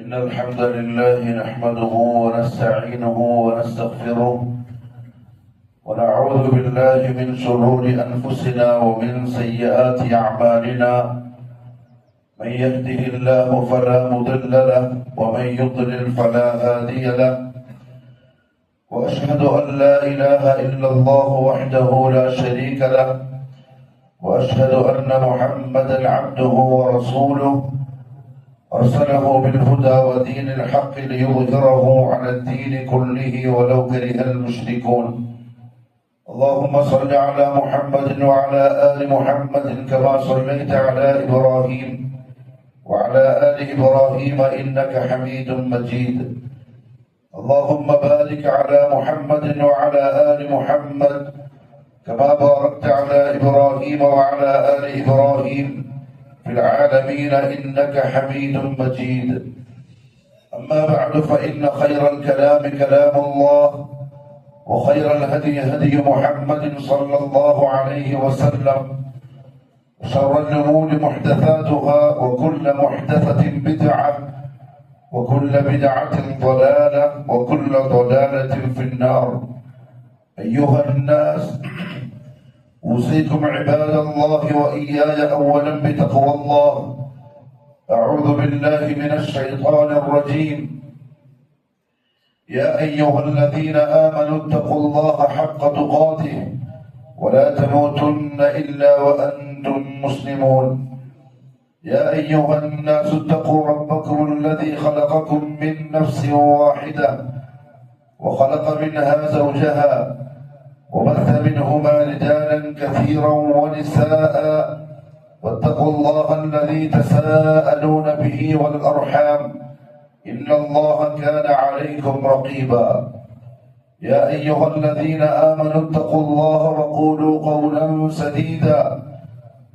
إن الحمد لله نحمده ونستعينه ونستغفره ونعوذ بالله من شرور أنفسنا ومن سيئات أعمالنا من يهده الله فلا مضل له ومن يضلل فلا هادي له وأشهد أن لا إله إلا الله وحده لا شريك له وأشهد أن محمدا عبده ورسوله أرسله بالهدى ودين الحق ليظهره على الدين كله ولو كره المشركون اللهم صل على محمد وعلى آل محمد كما صليت على إبراهيم وعلى آل إبراهيم إنك حميد مجيد اللهم بارك على محمد وعلى آل محمد كما باركت على إبراهيم وعلى آل إبراهيم في العالمين إنك حميد مجيد أما بعد فإن خير الكلام كلام الله وخير الهدي هدي محمد صلى الله عليه وسلم وشر الأمور محدثاتها وكل محدثة بدعة وكل بدعة ضلالة وكل ضلالة في النار أيها الناس أوصيكم عباد الله وإياي أولا بتقوى الله أعوذ بالله من الشيطان الرجيم يا أيها الذين آمنوا اتقوا الله حق تقاته ولا تموتن إلا وأنتم مسلمون يا أيها الناس اتقوا ربكم الذي خلقكم من نفس واحدة وخلق منها زوجها وبث منهما رجالا كثيرا ونساء واتقوا الله الذي تساءلون به والأرحام إن الله كان عليكم رقيبا يا أيها الذين آمنوا اتقوا الله وقولوا قولا سديدا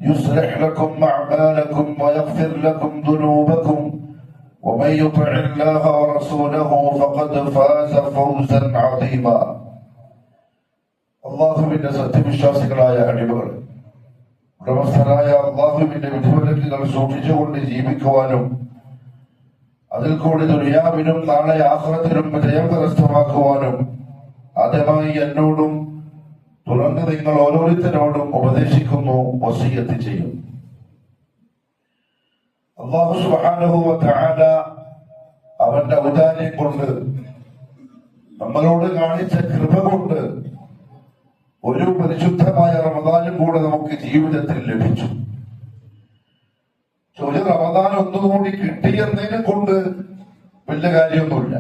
يصلح لكم أعمالكم ويغفر لكم ذنوبكم ومن يطع الله ورسوله فقد فاز فوزا عظيما അള്ളാഹുവിന്റെ സത്യവിശ്വാസികളായ അടിമകൾ ഉടമസ്ഥനായ അള്ളാഹുവിന്റെ വിധിവിലക്കുകൾ സൂക്ഷിച്ചുകൊണ്ട് ജീവിക്കുവാനും അതിൽ കൂടി ദുനിയാവിനും നാളെ ആഖിറത്തിലും വിജയം കരസ്ഥമാക്കുവാനും ആദ്യമായി എന്നോടും തുടർന്ന് നിങ്ങൾ ഓരോരുത്തരോടും ഉപദേശിക്കുന്നു, വസിയ്യത്ത് ചെയ്യും. അല്ലാഹു സുബ്ഹാനഹു വ തആല അവന്റെ ഔദാര്യം കൊണ്ട് നമ്മളോട് കാണിച്ച കൃപ കൊണ്ട് ഒരു പരിശുദ്ധമായ റമദാനും കൂടെ നമുക്ക് ജീവിതത്തിൽ ലഭിച്ചു. ഒരു റമദാൻ ഒന്നുകൂടി കിട്ടിയെന്നതിനെ കൊണ്ട് വലിയ കാര്യമൊന്നുമില്ല.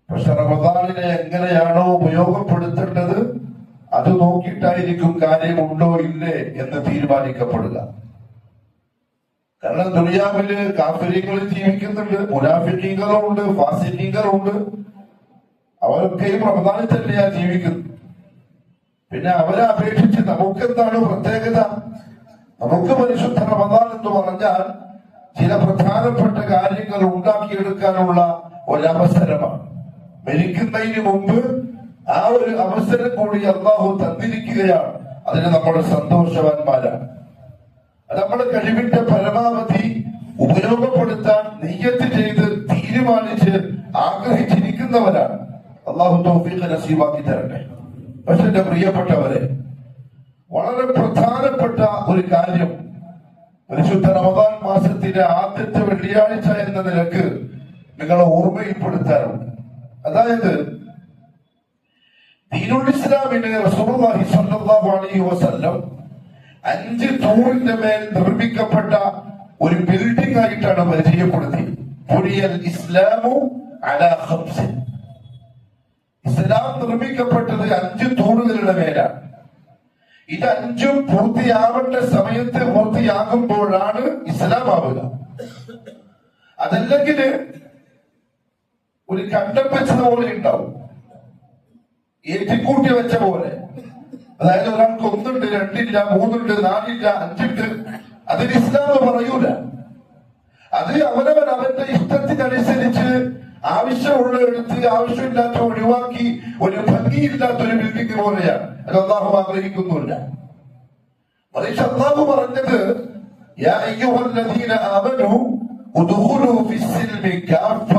പക്ഷെ റമദാനിനെ എങ്ങനെയാണോ ഉപയോഗപ്പെടുത്തേണ്ടത് അത് നോക്കിയിട്ടായിരിക്കും കാര്യമുണ്ടോ ഇല്ലേ എന്ന് തീരുമാനിക്കപ്പെടുക. കാരണം ദുനിയാവില് കാഫിരീങ്ങൾ ജീവിക്കുന്നുണ്ട്, മുനാഫിക്കീങ്ങളുണ്ട്, ഫാസിക്കീങ്ങളുണ്ട്. അവരൊക്കെയും റമദാനിൽ തന്നെയാ ജീവിക്കുന്നത്. പിന്നെ അവരെ അപേക്ഷിച്ച് നമുക്കെന്താണ് പ്രത്യേകത? നമുക്ക് പരിശുദ്ധ റമദാൻ എന്ന് പറഞ്ഞാൽ ചില പ്രധാനപ്പെട്ട കാര്യങ്ങൾ ഉണ്ടാക്കിയെടുക്കാനുള്ള ഒരവസരമാണ്. മരിക്കുന്നതിന് മുമ്പ് ആ ഒരു അവസരം കൂടി അല്ലാഹു തന്നിരിക്കുകയാണ്. അതിന് നമ്മൾ സന്തോഷവാന്മാരാണ്. അത് നമ്മുടെ കഴിവിന്റെ പരമാവധി ഉപയോഗപ്പെടുത്താൻ നിയ്യത്ത് ചെയ്ത് തീരുമാനിച്ച് ആഗ്രഹിച്ചിരിക്കുന്നവരാണ്. അല്ലാഹു തൗഫീഖ് നസീബാക്കി തരട്ടെ. പക്ഷെ എന്റെ പ്രിയപ്പെട്ടവരെ, വളരെ പ്രധാനപ്പെട്ട ഒരു കാര്യം പരിശുദ്ധ റമദാൻ മാസത്തിലെ ആദ്യത്തെ വെള്ളിയാഴ്ച എന്ന നിലക്ക് നിങ്ങളെ ഓർമ്മയിൽപ്പെടുത്താറുണ്ട്. അതായത് ദീനുൽ ഇസ്ലാമിനെ റസൂലുള്ളാഹി സ്വല്ലല്ലാഹു അലൈഹി വസല്ലം 5 തൂണിന്റെ മേൽ നിർമ്മിക്കപ്പെട്ട ഒരു ബിൽഡിംഗ് ആയിട്ടാണ് പരിചയപ്പെടുത്തിയത്. ബുനിയൽ ഇസ്ലാമു അലാ ഖംസ്. ഇസ്ലാം നിർമ്മിക്കപ്പെട്ടത് 5 തൂണുകളുടെ മേലാണ്. ഇത് 5ഉം പൂർത്തിയാവേണ്ട സമയത്ത് പൂർത്തിയാകുമ്പോഴാണ് ഇസ്ലാം ആവുക. അതല്ലെങ്കിൽ ഒരു കണ്ടം വെച്ചത് പോലെ ഉണ്ടാവും, ഏറ്റിക്കൂട്ടി വെച്ച പോലെ. അതായത് ഒരാൾക്ക് 1 ഉണ്ട്, 2 ഇല്ല, 3 ഉണ്ട്, 4 ഇല്ല, 5 ഉണ്ട്. അതിന് ഇസ്ലാം പറയൂല. അത് അവനവൻ അവന്റെ ഇഷ്ടത്തിനനുസരിച്ച് ആവശ്യമുള്ള എടുത്ത് ആവശ്യമില്ലാത്ത ഒഴിവാക്കി ഒരു ഭംഗിയില്ലാത്തൊരു ബിൽഡിംഗ് പോലെയാണ്. അത് അല്ലാഹു ആഗ്രഹിക്കുന്നില്ല. മറിച്ച് അല്ലാഹു പറഞ്ഞത് യാ അയ്യുഹല്ലദീന ആമനൂ ഉദ്ഖുലൂ ഫിസ്സിൽമി കാഫ,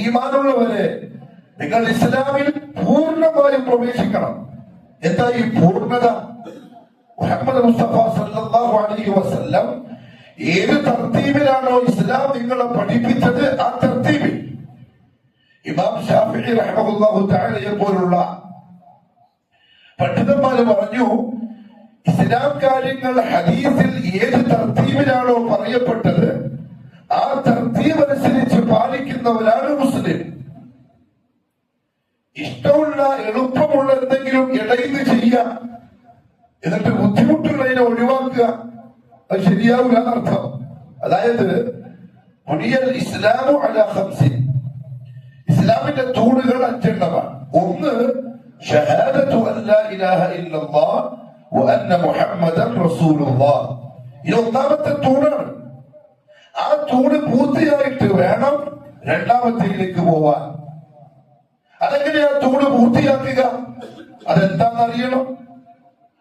ഈമാനുള്ളവരെ നിങ്ങൾ ഇസ്ലാമിൽ പൂർണ്ണമായും പ്രവേശിക്കണം. എന്താ ഈ പൂർണ്ണത? മുഹമ്മദ് മുസ്തഫ സല്ലല്ലാഹു അലൈഹി വസല്ലം ഏത് തർത്തീബിലാണോ ഇസ്ലാം നിങ്ങളെ പഠിപ്പിച്ചത് ആ തർത്തീബിൽ ഇമാം ശാഫിഈ റഹിമഹുല്ലാഹു തആലയെ പോലുള്ള പണ്ഡിതന്മാര് പറഞ്ഞു, ഇസ്ലാം കാര്യങ്ങൾ ഹദീസിൽ ഏത് തർത്തീബിലാണോ പറയപ്പെട്ടത് ആ തർത്തീബ് അനുസരിച്ച് പാലിക്കുന്നവരാണ് മുസ്ലിം. ഇഷ്ടമുള്ള എളുപ്പമുള്ള എന്തെങ്കിലും ഇടയിൽ ചെയ്യുക, എന്നിട്ട് ബുദ്ധിമുട്ടുള്ളതിനെ ഒഴിവാക്കുക, അത് ശരിയാവില്ല എന്നർത്ഥം. അതായത് ബുനിയൽ ഇസ്ലാമു അലാ ഖംസിൻ, ഇസ്ലാമിന്റെ തൂണുകൾ 5 എണ്ണമാണ്. ഒന്ന് ഷഹാദത്തു അല്ലാ ഇലാഹ ഇല്ലല്ലാഹ് വ അന്ന മുഹമ്മദൻ റസൂലുള്ളാഹ്. ഇത് ഒന്നാമത്തെ തൂണാണ്. ആ തൂണ് പൂർത്തിയായിട്ട് വേണം രണ്ടാമത്തേക്ക് പോവാൻ. അതെങ്ങനെയാ തൂണ് പൂർത്തിയാക്കുക? അതെന്താണെന്നറിയണം,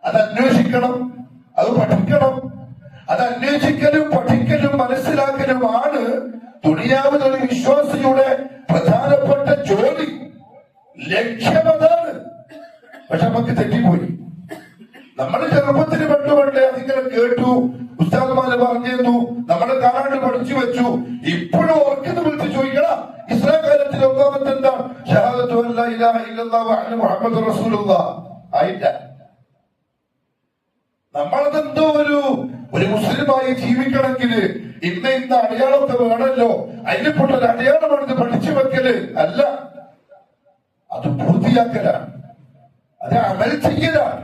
അത് അന്വേഷിക്കണം, അത് പഠിക്കണം. അത് അന്വേഷിക്കലും പഠിക്കലും മനസ്സിലാക്കലുമാണ് ദുനിയാവിലുള്ള വിശ്വാസിയുടെ പ്രധാനപ്പെട്ട ജോലി. ലക്ഷ്യമതാണ്. പക്ഷെ നമുക്ക് തെറ്റിപ്പോയി. നമ്മൾ ചെറുപ്പത്തിന് പണ്ടുപണ്ടേ അതിങ്ങനെ കേട്ടു, ഉസ്താദ്മാര് പറഞ്ഞിരുന്നു, നമ്മളെ കാണാണ്ട് പഠിച്ചു വെച്ചു. ഇപ്പോഴും ഓർക്കുന്ന വിളിച്ച് ചോദിക്കണം, ഇസ്ലാം കാര്യത്തിൽ ഒന്നാമത്തെ എന്താ? ഷഹാദത്തു അല്ലാ ഇലാഹ ഇല്ലല്ലാഹു വ അന്ന മുഹമ്മദൻ റസൂലുള്ളാഹ് ആയില്ല. നമ്മളതെന്തോ ഒരു മുസ്ലിമായി ജീവിക്കണമെങ്കിൽ ഇന്ന അടയാളമൊക്കെ വേണമല്ലോ, അതിനെപ്പെട്ടൊരു അടയാളമാണെന്ന് പഠിച്ചു വെക്കല് അല്ല, അത് പൂർത്തിയാക്കലാണ്, അത് അമൽ ചെയ്യലാണ്.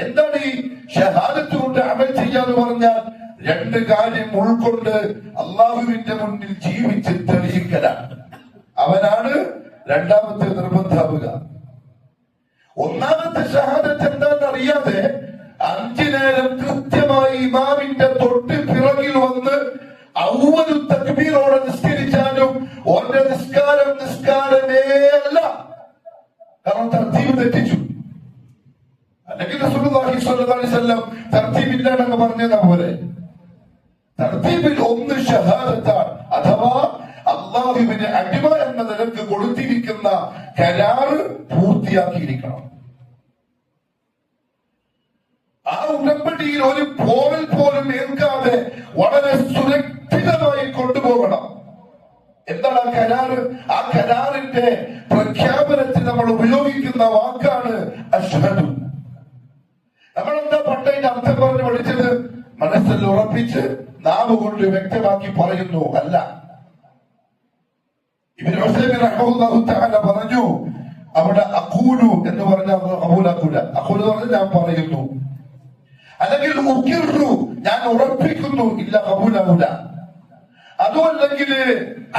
എന്താണ് ഈ ഷഹാദത്ത് കൊണ്ട് അമൽ ചെയ്യാന്ന് പറഞ്ഞാൽ? 2 കാര്യം ഉൾക്കൊണ്ട് അള്ളാഹുവിന്റെ മുന്നിൽ ജീവിച്ച് തെളിയിക്കലാണ്. അവനാണ് രണ്ടാമത്തെ നിർബന്ധാവുക. ഒന്നാമത്തെ ഷഹാദത്ത് എന്താണെന്ന് അറിയാതെ 5 നേരം കൃത്യമായി ഇമാമിന്റെ തൊട്ട് പിറകിൽ വന്ന് അവ്വലു തക്ബീറോടെ നിസ്കരിച്ചാലും ഓന്റെ നിസ്കാരമേ അല്ല. കാരണം തർത്തീബ് തെറ്റിച്ചു. അല്ലെങ്കിൽ റസൂലുള്ളാഹി സ്വല്ലല്ലാഹു അലൈഹി വസല്ലം തർത്തീബില്ലാന്നൊക്കെ പറഞ്ഞതാ പോലെ. തർത്തീബിൽ ഒന്ന് ഷഹാദത്താണ്, അഥവാ അള്ളാഹുവിന് അടിമ എന്ന നിലക്ക് കൊടുത്തിരിക്കുന്ന കരാറ് പൂർത്തിയാക്കിയിരിക്കണം. ആ ഉടമ്പടിയിൽ ഒരു പോറൽ പോലും ഏൽക്കാതെ വളരെ സുരക്ഷിതമായി കൊണ്ടുപോകണം. എന്താണ് ആ കരാറ്? ആ കരാറിന്റെ പ്രഖ്യാപനത്തിൽ നമ്മൾ ഉപയോഗിക്കുന്ന വാക്കാണ് അഷ്ഹദു. നമ്മളെന്താ പണ്ടതിന്റെ അർത്ഥം പറഞ്ഞ് പഠിച്ചത്? മനസ്സിൽ ഉറപ്പിച്ച് നാവ് കൊണ്ട് വ്യക്തമാക്കി പറയുന്നു അല്ല. ഇബ്നു ഉസൈമീൻ റഹിമഹുല്ലാഹു തആല പറഞ്ഞു, അവിടെ അഖൂലു എന്ന് പറഞ്ഞാൽ ഖബൂലാക്കൂല. അഖൂലു പറഞ്ഞാൽ ഞാൻ പറയുന്നു, അല്ലെങ്കിൽ ഉഖിറു ഞാൻ ഉറപ്പിക്കുന്നു, ഇല്ല ഖബൂലാവൂല. അതുമല്ലെങ്കിൽ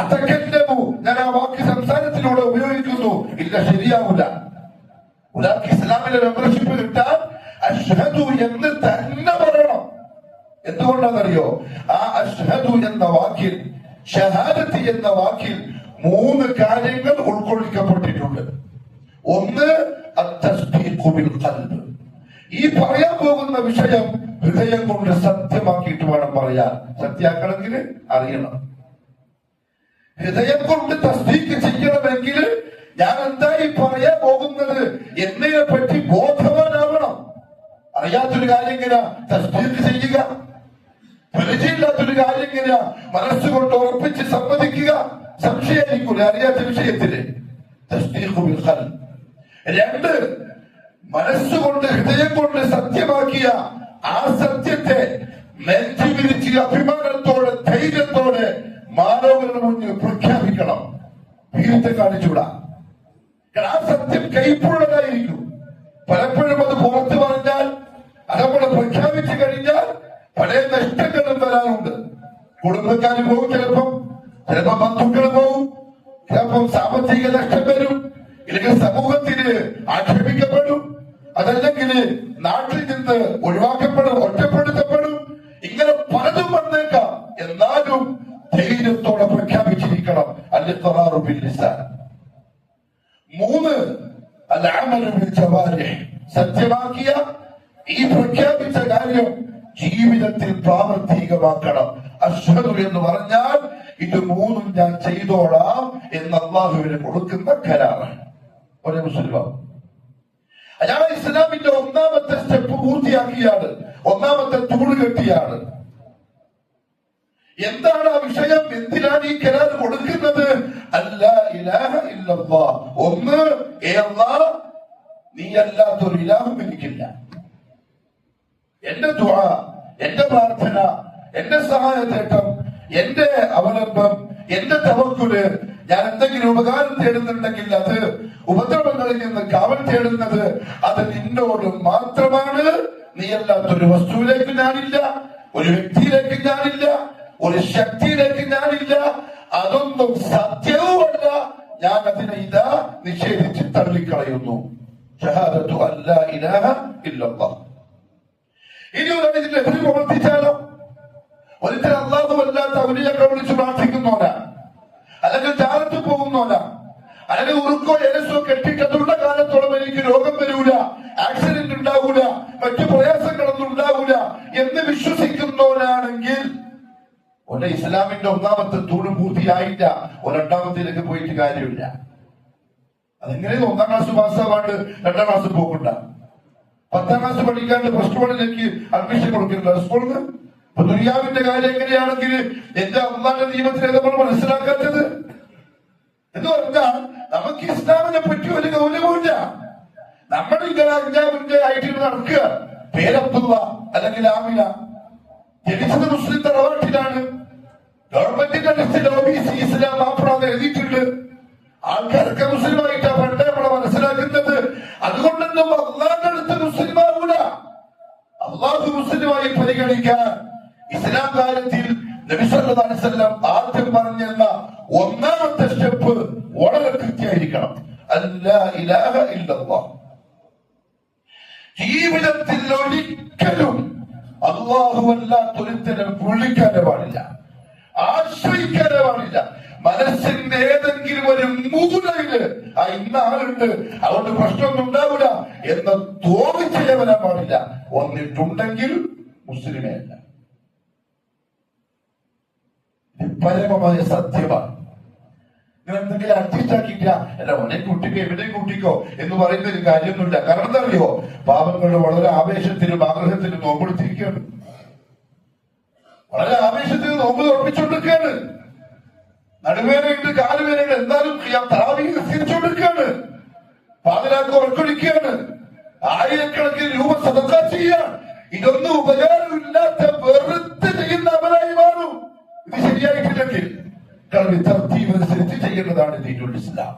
അതകല്ലമു ഞാൻ ആ വാക്ക് സംസാരത്തിലൂടെ ഉപയോഗിക്കുന്നു, ഇല്ല ശരിയാവൂല. ഒരാൾക്ക് ഇസ്ലാമിലെ മെമ്പർഷിപ്പ് കിട്ടാൻ അഷ്ഹദു എന്ന് തന്നെ പറയണം. എന്തുകൊണ്ടാണെന്നറിയോ? ആ അഷ്ഹദു എന്ന വാക്കിൽ, ഷഹാദത്ത് എന്ന വാക്കിൽ 3 കാര്യങ്ങൾ ഉൾക്കൊള്ളിക്കപ്പെട്ടിട്ടുണ്ട്. ഒന്ന് അത്തസ്ദീഖു ബിൽ ഖൽബ്, ഈ പറയാൻ പോകുന്ന വിഷയം ഹൃദയം കൊണ്ട് സത്യമാക്കിയിട്ട് വേണം പറയാൻ. സത്യാക്കണമെങ്കിൽ അറിയണം. ഹൃദയം കൊണ്ട് തസ്ദീഖ് ചെയ്യണമെങ്കിൽ ഞാൻ എന്തായി പറയാൻ പോകുന്നത് എന്നതിനെ പറ്റി ബോധവാനാവണം. അറിയാത്തൊരു കാര്യം എങ്ങനെയാ തസ്ദീഖ് ചെയ്യുക? പരിചയമില്ലാത്തൊരു കാര്യം എങ്ങനെയാ മനസ്സുകൊണ്ട് ഉറപ്പിച്ച് സമ്മതിക്കുക? സംശയായിരിക്കൂല അറിയാത്ത വിഷയത്തില്. തസ്ദീഖു ബിൽ ഖൽബ്. 2, മനസ്സുകൊണ്ട് ഹൃദയം കൊണ്ട് സത്യമാക്കിയ ആ സത്യത്തെ നെഞ്ചു വിരിച്ച് അഭിമാനത്തോടെ ധൈര്യത്തോടെ മാനവരുടെ മുന്നിൽ പ്രഖ്യാപിക്കണം. ഭീരത്തെ കാണിച്ചൂടാ. ആ സത്യം കൈപ്പുള്ളതായിരിക്കും. പലപ്പോഴും അത് പുറത്തു പറഞ്ഞാൽ, അത് നമ്മൾ പ്രഖ്യാപിച്ചു കഴിഞ്ഞാൽ പല നഷ്ടങ്ങളും വരാറുണ്ട്. കുടുംബക്കാർ പോകും, ചിലപ്പം ബന്ധുക്കൾ പോകും, ചിലപ്പം സാമ്പത്തിക നഷ്ടം വരും, ഇല്ലെങ്കിൽ സമൂഹത്തിന് ആക്ഷേപിക്കപ്പെടും, അതല്ലെങ്കിൽ നാട്ടിൽ നിന്ന് ഒഴിവാക്കപ്പെടും, ഒറ്റപ്പെടുത്തപ്പെടും. ഇങ്ങനെ പലതും വന്നേക്കാം. എന്നാലും ധൈര്യത്തോടെ പ്രഖ്യാപിച്ചിരിക്കണം. അൽ-ഇഖ്റാറു ബിൽ ലിസാൻ. 3 അൽ-അമലു ബിൽ ജവാരിഹ്. സത്യമാക്കിയ ഈ പ്രഖ്യാപിച്ച കാര്യം ജീവിതത്തിൽ പ്രാവർത്തികമാക്കണം. അഷ്ഹദു എന്ന് പറഞ്ഞാൽ ഇത് മൂന്നും ഞാൻ ചെയ്തോളാം എന്ന് അള്ളാഹുവിന് കൊടുക്കുന്ന കരാറാണ്. ഒരു മുസ്ലിം അയാൾ ഇസ്ലാമിന്റെ ഒന്നാമത്തെ സ്റ്റെപ്പ് പൂർത്തിയാക്കിയാണ്, ഒന്നാമത്തെ തൂണ് കെട്ടിയാണ്. എന്താണ് ആ വിഷയം? എന്തിനാണ് ഈ കരാർ കൊടുക്കുന്നത്? അല്ലാ ഇലാഹ ഇല്ലല്ലാഹ്, ഒന്ന് അല്ലാഹ്, നീ അല്ലാത്തൊരു ഇലാഹും എനിക്കില്ല. എന്റെ ദുആ, എന്റെ പ്രാർത്ഥന, എന്റെ സഹായത്തേട്ടം, എന്റെ അവലംബം, എന്റെ തവക്കുല്, ഞാൻ എന്തെങ്കിലും ഉപകാരം തേടുന്നുണ്ടെങ്കിൽ അത് ഉപദ്രവങ്ങളിൽ നിന്ന് കാവൽ തേടുന്നത് അത് നിന്നോട് മാത്രമാണ്. നീ അല്ലാത്തൊരു വസ്തുവിലേക്ക് ഞാനില്ല, ഒരു വ്യക്തിയിലേക്ക് ഞാനില്ല, ഒരു ശക്തിയിലേക്ക് ഞാനില്ല. അതൊന്നും സത്യവുമല്ല. ഞാൻ അതിനെ ഇതാ നിഷേധിച്ച് തള്ളിക്കളയുന്നു. ഷഹാദത്തു അല്ലാ ഇലാഹ ഇല്ലല്ലാഹ്. ഇനി ഇതിന്റെ എതിര് പ്രവർത്തിച്ചാലോ? ഒരിക്കൽ അല്ലാഹു അല്ലാത്ത അവനെയൊക്കെ വിളിച്ച് പ്രാർത്ഥിക്കുന്നോരാ, അല്ലെങ്കിൽ ജാറത്ത് പോകുന്നോരാ, അല്ലെങ്കിൽ ഉറുക്കോ എലസോ കെട്ടിട്ടതുള്ള കാലത്തോളം എനിക്ക് രോഗം വരൂല, ആക്സിഡന്റ് ഉണ്ടാവൂല, മറ്റു പ്രയാസങ്ങളൊന്നും ഉണ്ടാവൂല എന്ന് വിശ്വസിക്കുന്നവരാണെങ്കിൽ ഒരേ ഇസ്ലാമിന്റെ ഒന്നാമത്തെ തൂണ് പൂർത്തിയായില്ല, രണ്ടാമത്തേക്ക് പോയിട്ട് കാര്യമില്ല. അതെങ്ങനെ 1ാം ക്ലാസ് പാസ്സാവാണ്ട് 2ാം ക്ലാസ് പോകണ്ട, 10ാം ക്ലാസ് പഠിക്കാണ്ട് പ്ലസ് 1ലേക്ക് അഡ്മിഷൻ കൊടുക്കില്ല സ്കൂളിൽ നിന്ന്. ഇപ്പൊ ദുനിയാവിന്റെ കാര്യം എങ്ങനെയാണെങ്കിൽ എന്റെ അള്ളാന്റെ നിയമത്തിനെ നമ്മൾ മനസ്സിലാക്കാത്തത് എന്ന് പറഞ്ഞാൽ നമുക്ക് ഇസ്ലാമിനെ പറ്റി ഒരു ഗൗരവമില്ല. നമ്മൾ ഇങ്ങനെ ആയിട്ട് നടക്കുക. പേരബ്ദുള്ള അല്ലെങ്കിൽ ആമിന, ജനിച്ചത് മുസ്ലിം തറവാട്ടിലാണ്. ഗവൺമെന്റിന്റെ ലിസ്റ്റിൽ OBC ഇസ്ലാം മാപ്പിളാന്ന് എഴുതിയിട്ടുണ്ട്. ആൾക്കാരൊക്കെ മുസ്ലിമായിട്ടാ പണ്ടേ നമ്മളെ മനസ്സിലാക്കുന്നത്. അതുകൊണ്ടൊന്നും അള്ളാന്റെ അടുത്ത് മുസ്ലിമാകൂല. അള്ളാഹു മുസ്ലിമായി പരിഗണിക്കാൻ ഇസ്ലാം കാര്യത്തിൽ നബി സല്ലല്ലാഹു അലൈഹി വസല്ലം ആദ്യം പറഞ്ഞെന്ന ഒന്നാമത്തെ സ്റ്റെപ്പ് വളരെ കൃത്യമായിരിക്കണം. അല്ലാ ഇലാഹ ഇല്ലല്ലാഹ്. ജീവിതത്തിൽ ഒരിക്കലും അള്ളാഹു അല്ലാത്തൊരുത്തരം വിളിക്കാനേ പാടില്ല, ആശ്രയിക്കാനേ പാടില്ല. മനസ്സിന്റെ ഏതെങ്കിലും ഒരു മൂലയില് ഇന്ന ആളുണ്ട് അതുകൊണ്ട് പ്രശ്നമൊന്നും ഉണ്ടാവില്ല എന്ന് തോന്നിച്ചേ വരാൻ പാടില്ല. വന്നിട്ടുണ്ടെങ്കിൽ മുസ്ലിമേ അല്ല. പരമമായ സത്യമാണ്. നിങ്ങൾ എന്തെങ്കിലും അഡ്ജസ്റ്റ് ആക്കിയില്ല, അല്ല ഒന്നെ കൂട്ടിക്കോ എവിടെയും കൂട്ടിക്കോ എന്ന് പറയുന്ന ഒരു കാര്യമൊന്നുമില്ല. കാരണം എന്താ അറിയോ? പാപങ്ങൾ വളരെ ആവേശത്തിലും ആഗ്രഹത്തിലും നോമ്പെടുത്തിരിക്കുകയാണ്, വളരെ ആവേശത്തിൽ നോമ്പ് തുറപ്പിച്ചുകൊണ്ടിരിക്കുകയാണ്. നടുവേനയുണ്ട്, കാലുവേനയുണ്ട്, എന്നാലും തറാവീഹ് നിസ്കരിച്ചുകൊണ്ടിരിക്കുകയാണ്. പാതിരാക്ക് ഉറക്കൊഴിക്കുകയാണ്, ആയിരക്കണക്കിന് രൂപ സദഖ ചെയ്യാൻ. ഇതൊന്നും ഉപകാരമില്ലാത്ത വെറുതെ ചെയ്യുന്ന അമലായി മാറും ഇത് ശരിയായിട്ടില്ലെങ്കിൽ. കാരണം തർത്തീബനുസരിച്ച് ചെയ്യേണ്ടതാണ് ദീനുൽ ഇസ്ലാം.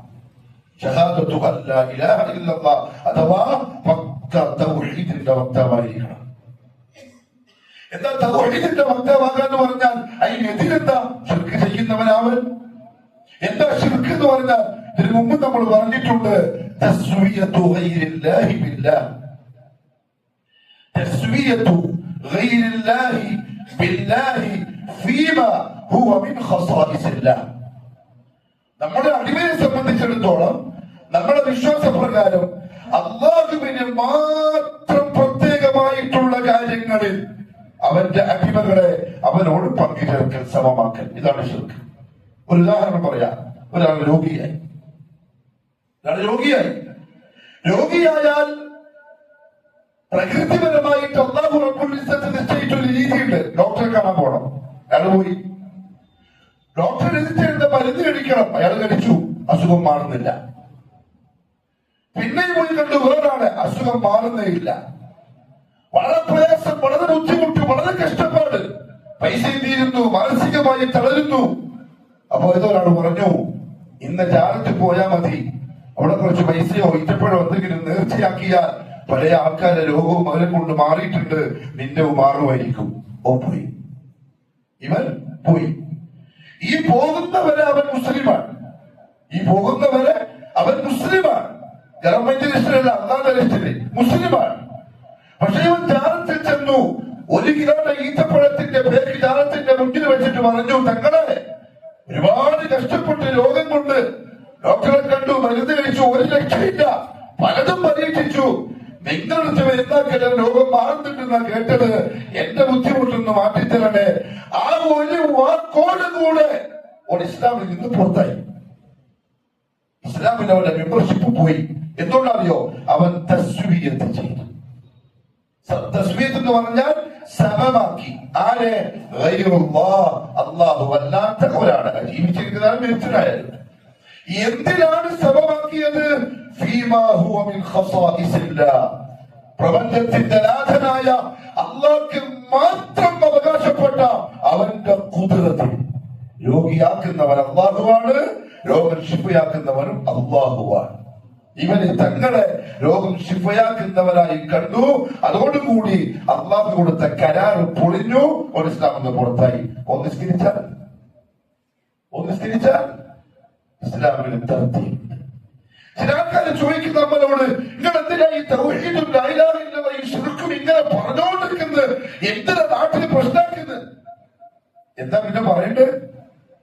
ഷഹാദത്തു അല്ലാ ഇലാഹ ഇല്ലല്ലാഹ് അഥവാ പക്ക തൗഹീദിന്റെ വക്താവായിരിക്കണം. എന്താ തൗഹീദിന്റെ വക്താവാകാന്ന് പറഞ്ഞാൽ അതിനെതിരെന്താ? ശിർക്ക് ചെയ്യുന്നവനാവൻ. എന്താ ശിർക്ക് എന്ന് പറഞ്ഞാൽ ഇതിനു മുമ്പ് നമ്മൾ പറഞ്ഞിട്ടുണ്ട്, തസ്വിയത്തു ഗൈരില്ലാഹി ബില്ലാഹ്. തസ്വിയത്തു ഗൈരില്ലാഹി ബില്ലാഹി ഫീമാ ഹുവ മിൻ ഖസായിസില്ലാഹ്. നമ്മുടെ അടിമയെ സംബന്ധിച്ചിടത്തോളം നമ്മുടെ വിശ്വാസപ്രകാരം അല്ലാഹുവിന് മാത്രം പ്രത്യേകമായിട്ടുള്ള കാര്യങ്ങളിൽ അവന്റെ അടിമകളെ അവനോട് പങ്കുചേർക്കൽ, സമമാക്കൽ, ഇതാണ് ശിർക്ക്. ഒരു ഉദാഹരണം പറയാം. ഒരാൾ രോഗിയായി, രോഗിയായാൽ പ്രകൃതിപരമായിട്ട് അല്ലാഹു റബ്ബുൽ ഇസ്സത്ത് നിശ്ചയിച്ച ഒരു രീതിയുണ്ട്. ഡോക്ടറെ കാണാൻ പോകണം, അയാൾ പോയി. ഡോക്ടർ എഴുതിച്ചെഴുന്ന മരുന്ന് കഴിക്കണം, അയാൾ കഴിച്ചു, അസുഖം മാറുന്നില്ല. പിന്നെയും പോയി കണ്ടു വേറാണ്, അസുഖം മാറുന്നേ ഇല്ല. വളരെ പ്രയാസം, വളരെ ബുദ്ധിമുട്ട്, വളരെ കഷ്ടപ്പാട്, പൈസ തീരുന്നു, മാനസികമായി തളരുന്നു. അപ്പൊ ഇതൊരാൾ പറഞ്ഞു, ഇന്ന് ജാറത്ത് പോയാൽ മതി, അവിടെ കുറച്ച് പൈസയോ ഈറ്റപ്പഴോ എന്തെങ്കിലും നേർച്ചയാക്കിയാൽ പല ആൾക്കാരെ രോഗവും അവരെ കൊണ്ട് മാറിയിട്ടുണ്ട്, നിന്റെ മാറുമായിരിക്കും. ഓ പോയി, ഇവൻ പോയി. ഈ പോകുന്നവരെ അവൻ മുസ്ലിമാണ്, ഗവൺമെന്റ് ലിസ്റ്റിലല്ല, അള്ളാന്റെ ലിസ്റ്റില് മുസ്ലിമാണ്. പക്ഷെ ഇവൻ ജാറത്തിൽ ചെന്നു, 1 കിലോയുടെ ഈത്തപ്പഴത്തിന്റെ പേര് ജാറത്തിന്റെ മുന്നിൽ വെച്ചിട്ട് പറഞ്ഞു, തങ്ങളെ ഒരുപാട് കഷ്ടപ്പെട്ട് രോഗം കൊണ്ട് ഡോക്ടറെ കണ്ടു, മരുന്ന് കഴിച്ചു, 1 രക്ഷയില്ല, പലതും പരീക്ഷിച്ചു, നിങ്ങളടുത്ത് എന്താക്കലും രോഗം മാറുന്നുണ്ടെന്നാ കേട്ടത്, എന്റെ ബുദ്ധിമുട്ടൊന്ന് മാറ്റിത്തരാൻ തരണേ. ആ ഒരു വാക്കോട് കൂടെ അവൻ ഇസ്ലാമിൽ നിന്ന് പുറത്തായി. ഇസ്ലാമിൽ അവന്റെ മെമ്പർഷിപ്പ് പോയി. എന്തുകൊണ്ടറിയോ? അവൻ തസ്വീയത്ത് ചെയ്തു. തസ്വീയത്ത് എന്ന് പറഞ്ഞാൽ സമമാക്കി. ആരെ? അല്ലാഹു അല്ലാത്ത ഒരാളെ, ജീവിച്ചിരിക്കുന്നതാണ് മരിച്ചതായാലും. എന്തിനാണ് സമമാക്കിയത്? ഫീമാ ഹുവ മിൻ ഖസാഇസില്ലാഹ്, പ്രപഞ്ചത്തിന്റെ നാഥനായ അല്ലാഹുവിന് മാത്രം അവകാശപ്പെട്ട അവന്റെ ഖുദ്റത്തിൽ. രോഗിയാക്കുന്നവൻ അല്ലാഹുവാണ്, രോഗം ശിഫയാക്കുന്നവനും അല്ലാഹുവാണ്. ഇവന് തങ്ങളെ രോഗം ശിഫയാക്കുന്നവരായി കണ്ടു. അതോടുകൂടി അള്ളാഹു കൊടുത്ത കരാറ് പൊളിഞ്ഞു. ഒരു ഇസ്ലാമിന് പുറത്തായി. ഒന്നിസ്കരിച്ചാൽ ഇസ്ലാമിന് തർത്തീബ്. ചില ആൾക്കാർ ചോദിക്കും നമ്മളോട്, നിങ്ങൾ എന്തിനാ ഈ തൗഹീദും ലാ ഇലാഹ ഇല്ലല്ലാഹ് ഈ ശിർക്കും ഇങ്ങനെ പറഞ്ഞുകൊണ്ടിരിക്കുന്നത്? എന്തിനാ നാട്ടിൽ പ്രശ്നമാക്കുന്നത്? എന്താ പിന്നെ പറയണ്ടേ?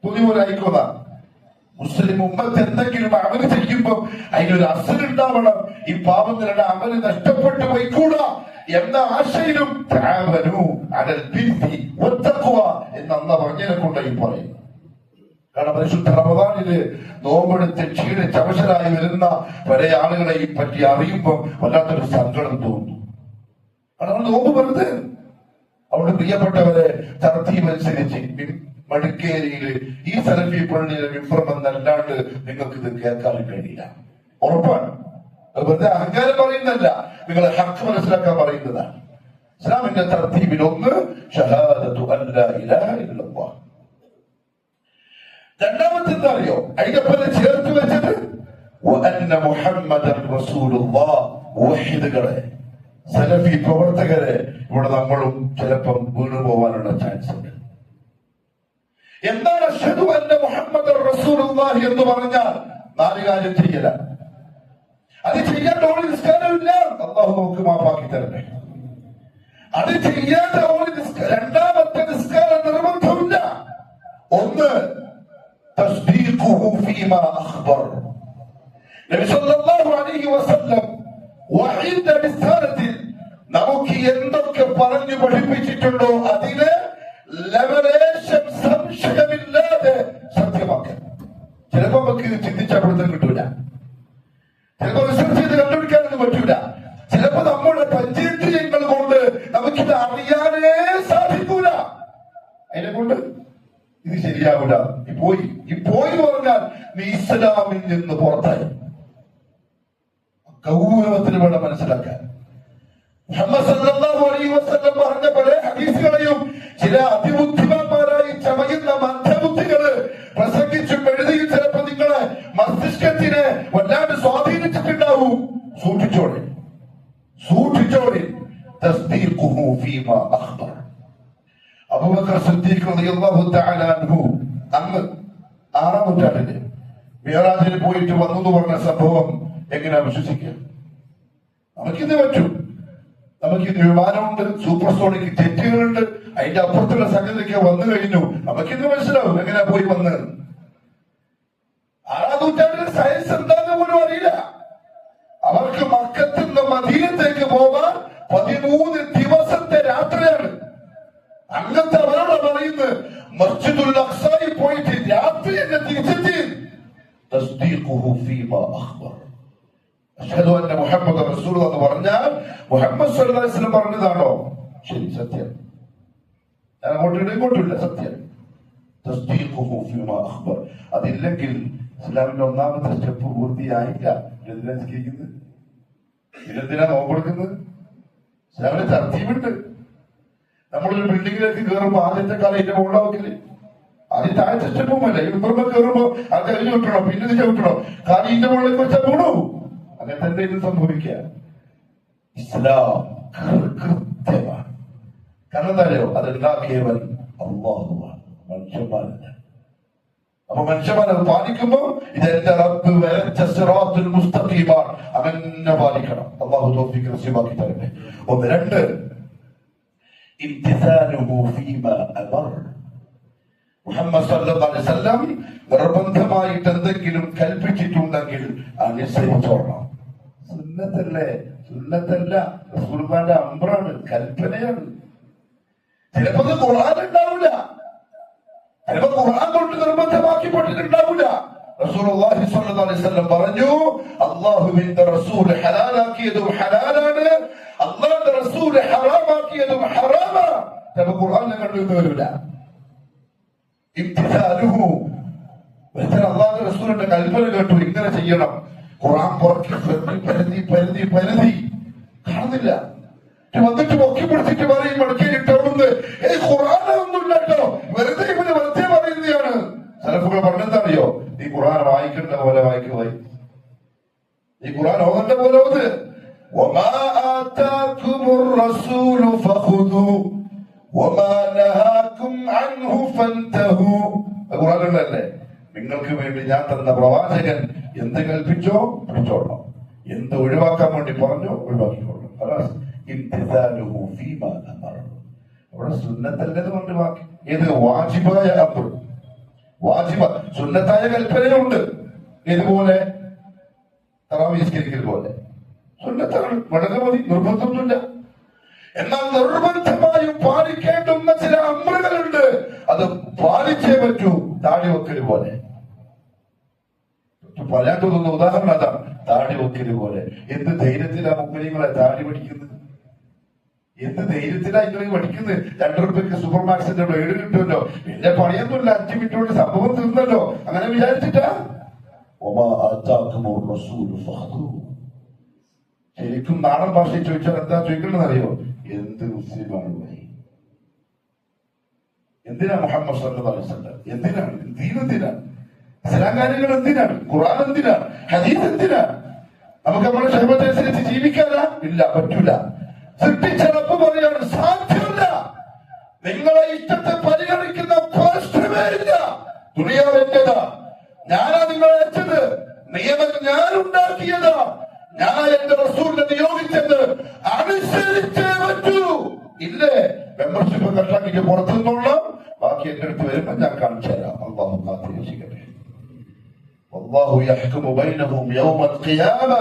പുതിയൊരായിക്കോതാ. മുസ്ലിം ഉമ്മത്ത് എന്തെങ്കിലും അമല് ചെയ്യുമ്പോ അതിനൊരു അസലുണ്ടാവണം. ഈ പാപങ്ങളുടെ അമല് നഷ്ടപ്പെട്ടു പോയിക്കൂടാ എന്ന ആശയിലും എന്ന് അന്ന് പറഞ്ഞതിനെ കൊണ്ടായി പറയും. കാരണം പരിശുദ്ധ റമദാനില് നോമ്പെടുത്ത് ക്ഷീണിച്ച് അവശരായി വരുന്ന പല ആളുകളെയും പറ്റി അറിയുമ്പോ വല്ലാത്തൊരു സങ്കടം തോന്നുന്നു. കാരണം നോമ്പ് വെറുതെ. അവിടെ പ്രിയപ്പെട്ടവരെ തർത്തീബനുസരിച്ച് മടിക്കേരിയില് ഈ സലഫി പള്ളിയിലെ വിപ്രമെന്നല്ലാണ്ട് നിങ്ങൾക്ക് ഇത് കേൾക്കാൻ കഴിയില്ല. ഉറപ്പാണ്. വെറുതെ അഹങ്കാരം പറയുന്നതല്ല, നിങ്ങളെ ഹക്ക് മനസ്സിലാക്കാൻ പറയുന്നതാണ്. ഇസ്ലാമിന്റെ തർത്തീബിൽ ഒന്ന് ഷഹാദത്തു അല്ലാ ഇലാഹ ഇല്ലല്ലാഹ്. രണ്ടാമത്തെ എന്താ അറിയോ? അതിനൊപ്പം ചേർത്ത് വെച്ചത് വഅന്ന മുഹമ്മദൻ റസൂലുള്ളാഹ്. മുവഹിദുകളെ, സലഫി പ്രവർത്തകരെ ഇവിടെ നമ്മളും ചിലപ്പം വീണു പോവാനുള്ള ചാൻസ് ഉണ്ട്. എന്താണ് അശ്ഹദു അന്ന മുഹമ്മദൻ റസൂലുള്ളാഹി എന്ന് പറഞ്ഞാൽ? 4 കാര്യം ചെയ്യല. അത് ചെയ്യാൻ ഓടി നിസ്കാരമില്ല. അല്ലാഹു നമുക്ക് മാപ്പാക്കി തരട്ടെ. അത് ചെയ്യാതെ ഓടി രണ്ടാമത്തെ നിസ്കാരം നിർബന്ധമില്ല. ഒന്ന് തസ്ദീഖുഹു ഫീമാ അഖ്ബർ. നബി സല്ലല്ലാഹു അലൈഹി വസല്ലം വഹീന്റെ അടിസ്ഥാനത്തിൽ നമുക്ക് എന്തൊക്കെ പറഞ്ഞു പഠിപ്പിച്ചിട്ടുണ്ടോ അതിനെ ലവലേശം സംശയമില്ലാതെ സത്യമാക്കാൻ. ചിലപ്പോ നമുക്ക് ചിന്തിച്ചാൽ പിടുത്തം കിട്ടൂല, ചിലപ്പോ റിസർച്ച് ചെയ്ത് കണ്ടുപിടിക്കാനൊന്നും പറ്റൂല. ചിലപ്പോ നമ്മുടെ പഞ്ചേന്ദ്രിയങ്ങൾ കൊണ്ട് നമുക്കിത് അറിയാനേ സാധിക്കൂല. അതിനെ കൊണ്ട് ഇത് ശരിയാവൂല. ഈ പോയി എന്ന് പറഞ്ഞാൽ നീ ഇസ്ലാമിൽ നിന്ന് പുറത്തായി. ഗൗരവത്തിന് വേണം മനസ്സിലാക്കാൻ. മുഹമ്മദ് സല്ലല്ലാഹു അലൈഹി വസല്ലം പറഞ്ഞ പല ഹദീസുകളെയും ചില അതിബുദ്ധിമാന്മാരായി ചമയുന്ന മന്ദബുദ്ധികള് പ്രസംഗിച്ചും എഴുതിയും ചിലപ്പോ നിങ്ങളെ മസ്തിഷ്കത്തിനെ വല്ലാണ്ട് സ്വാധീനിച്ചിട്ടുണ്ടാവും. സൂക്ഷിച്ചോടെ തസ്ദീഖുഹു ഫീമാ അഖ്ബർ. അബൂബക്കർ സിദ്ദീഖ് റളിയല്ലാഹു തആല അൻഹു അന്ന് 6-ാം നൂറ്റാണ്ടില് മിഅ്റാജിന് പോയിട്ട് വന്നു എന്ന് പറഞ്ഞ സംഭവം എങ്ങനെയാ വിശ്വസിക്കുക? നമുക്കിത് പറ്റും. നമുക്കിന്ന് വിമാനമുണ്ട്, സൂപ്പർസോണിക് ജെറ്റുകളുണ്ട്, അതിന്റെ അപ്പുറത്തുള്ള സംഗതിയൊക്കെ വന്നു കഴിഞ്ഞു. നമുക്കിന്ന് മനസ്സിലാവും എങ്ങനെയാ പോയി വന്നത്. 6-ാം നൂറ്റാണ്ടിൽ സയൻസ് എന്താന്ന് പോലും അറിയില്ല. അവർക്ക് മക്കത്ത് നിന്ന് മദീനത്തേക്ക് പോകാൻ 13 ദിവസത്തെ യാത്രയാണ്. അങ്ങനത്തെ അവരോട് പറയുന്നത് മസ്ജിദുൽ അഖ്സയിൽ പോയിട്ട് രാത്രി എന്നെ തിരിച്ചെത്തി. തസ്ദീഖുഹു ഫീമാ അഖ്ബർ. അശ്ഹദു അന്ന മുഹമ്മദൻ റസൂലുള്ളാഹി എന്ന് പറഞ്ഞാൽ മുഹമ്മദ് സ്വല്ലല്ലാഹു അലൈഹി വസല്ലം പറഞ്ഞതാണോ? ശരി, സത്യം. ഞാൻ അങ്ങോട്ടും ഇങ്ങോട്ടുമില്ല, സത്യം. തസ്ദീഖുഹു ഫീമാ അഖ്ബർ. അതില്ലെങ്കിൽ ഇസ്ലാമിന്റെ 1-ാമത്തെ സ്റ്റെപ്പ് പൂർത്തിയായില്ല. ഇതെന്തിനാ നോമ്പെടുക്കുന്നത്? ഇസ്ലാമിന് തർത്തീബുണ്ട്. നമ്മളൊരു ബിൽഡിങ്ങിലേക്ക് കയറുമ്പോ ആദ്യത്തെ കാലം ഇതിന്റെ മുകളിലാവത്തില്ലേ? ആദ്യം താഴത്തെ സ്റ്റെപ്പുമല്ല. ഇപ്പുറമെ കയറുമ്പോ അത് കഴിഞ്ഞ് വിട്ടണോ, പിന്നെ ഇത് ചവിട്ടണോ, കാര്യം ഇതിന്റെ മുകളിലേക്ക് വെച്ചാൽ വീണോ. അങ്ങനെ തന്നെ ഇത് സംഭവിക്കുക. ഇസ്ലാം കൃത്യമാണ്. കാരണം എന്തായാലോ അത് ഉണ്ടാക്കിയവൻ അല്ലാഹുവാണ്, മനുഷ്യന്മാരല്ല. അപ്പൊ മനുഷ്യന്മാരത് പാലിക്കുമ്പോ ഇതെന്റെ റബ്ബ് വരച്ച സിറാത്തുൽ മുസ്തഖീമാണ്, അങ്ങനെ പാലിക്കണം. അല്ലാഹു തൗഫീഖ് നസീബാക്കി തരട്ടെ. 1. 2 ഇംതിസാലുഹു ഫീമാ അമർ. മുഹമ്മദ് സല്ലല്ലാഹു അലൈഹി വസല്ലം നിർബന്ധമായിട്ട് എന്തെങ്കിലും കൽപ്പിച്ചിട്ടുണ്ടെങ്കിൽ അനുസരിച്ചോളണം. സുന്നത്തല്ല, റസൂലുള്ളാഹിന്റെ അംറാണ്, കൽപ്പനയാണ്. ചിലപ്പോൾ ഖുർആനിൽ ബാക്കിപ്പെട്ടിട്ടുണ്ടാവില്ല. റസൂലുള്ളാഹി സ്വല്ലല്ലാഹു അലൈഹി വസല്ലം പറഞ്ഞു, അല്ലാഹുവിന്റെ റസൂൽ ഹലാലാക്കിയതും ഹലാലാണ്, അല്ലാഹുവിന്റെ റസൂൽ ഹറാമാക്കിയതും ഹറാമാണ്. നമുക്ക് ഖുർആനിൽ കണ്ടു വരില്ല. ഇംതിസാലുഹു, അല്ലാഹുവിന്റെ റസൂലിന്റെ കൽപ്പന കേട്ടു ഇങ്ങനെ ചെയ്യണം. ഖുർആൻ പുറക്കി പരിധി കാണുന്നില്ല. വന്നിട്ട് പൊക്കി പിടിച്ചിട്ട് പറയും മടക്കിയിട്ടോന്ന് ഖുർആനൊന്നുമില്ല കേട്ടോ, വെറുതെ പറയുന്നതാണ്. സലഫുകൾ പറഞ്ഞെന്തറിയോ, ഈ ഖുർആൻ വായിക്കേണ്ട പോലെ വായിക്കുവായി, ഈ ഖുർആൻ ഓതേണ്ട പോലെ ഓത്. വമാ ആതാകുമുർ റസൂലു ഫഖുദു വമാ നഹാകും അൻഹു ഫൻതഹു. ഖുർആനിലല്ലേ, നിങ്ങൾക്ക് വേണ്ടി ഞാൻ തന്ന പ്രവാചകൻ എന്ത് കൽപ്പിച്ചോ പിടിച്ചോളണം, എന്ത് ഒഴിവാക്കാൻ വേണ്ടി പറഞ്ഞോ ഒഴിവാക്കിക്കോളണം. അവിടെ സുന്നത്തല്ലെന്ന് കൊണ്ട് വാക്കി ഏത് വാജിബായ അമർ, സുന്നത്തായ കൽപ്പനയുണ്ട്. ഇതുപോലെ തറാവീഹ് പോലെ സുന്നത്താണ്, വളരെ മതി, നിർബന്ധമൊന്നുമില്ല. എന്നാൽ നിർബന്ധമായും പാലിക്കേണ്ടുന്ന ചില അമറുകളുണ്ട്, അത് പാലിച്ചേ പറ്റൂ. താടി വെക്കല് പോലെ, പറയാൻ തോന്നുന്ന ഉദാഹരണം അതാണ്, താടി വെക്കല് പോലെ. എന്ത് ധൈര്യത്തിലാ മുസ്ലിങ്ങളെ താടി പഠിക്കുന്നത്, എന്ത് ധൈര്യത്തിലാ നിങ്ങൾ പഠിക്കുന്നത്? 2 രൂപയ്ക്ക് സൂപ്പർ മാർക്കറ്റിന്റെ ബ്ലേഡ് കിട്ടുമല്ലോ, പിന്നെ പണിയൊന്നുമില്ല, 5 മിനിറ്റ് കൊണ്ട് സംഭവം തീർന്നല്ലോ, അങ്ങനെ വിചാരിച്ചിട്ടാ. ശരിക്കും നാടൻ ഭാഷയിൽ ചോദിച്ചാൽ എന്താ ചോദിക്കണമെന്ന് അറിയോ? എന്ത് മുസ്ലിമാണ് ഭായി, എന്തിനാ മുഹമ്മദ് സല്ലല്ലാഹു അലൈഹി വസല്ലം, എന്തിനാണ് ദീൻ, എന്തിനാണ് ഇസ്ലാം കാര്യങ്ങൾ, എന്തിനാണ് ഖുർആൻ, എന്തിനാണ് ഹദീസ്, എന്തിനാണ്? നമുക്ക് നമ്മുടെ ക്ഷേമത്തനുസരിച്ച് ജീവിക്കാനാ? ഇല്ല, പറ്റൂല. സൃഷ്ടിച്ചടപ്പ് പറയാണ്, സാധ്യമല്ല. നിങ്ങളെ ഇഷ്ടത്തെ പരിഗണിക്കുന്ന പ്രശ്നമേ ഇല്ല. ദുനിയാവ് എന്റേതാ, ഞാനാ നിങ്ങളെ അയച്ചത്, നിയമം ഞാൻ ഉണ്ടാക്കിയതാ, ഞാൻ എന്റെ റസൂലിനെ നിയോഗിച്ചത്, അനുസരിച്ചേ പറ്റൂ. ഇല്ലേ, മെമ്പർഷിപ്പ് കട്ടാക്കിട്ട് പുറത്തു നിന്നുള്ള ബാക്കി എന്റെ അടുത്ത് വരുമ്പോ ഞാൻ കാണിച്ചു തരാം. അല്ലാഹു കാത്തിരക്ഷിക്കട്ടെ. വല്ലാഹു യഹ്കുമു ബൈനഹും യൗമൽ ഖിയാമ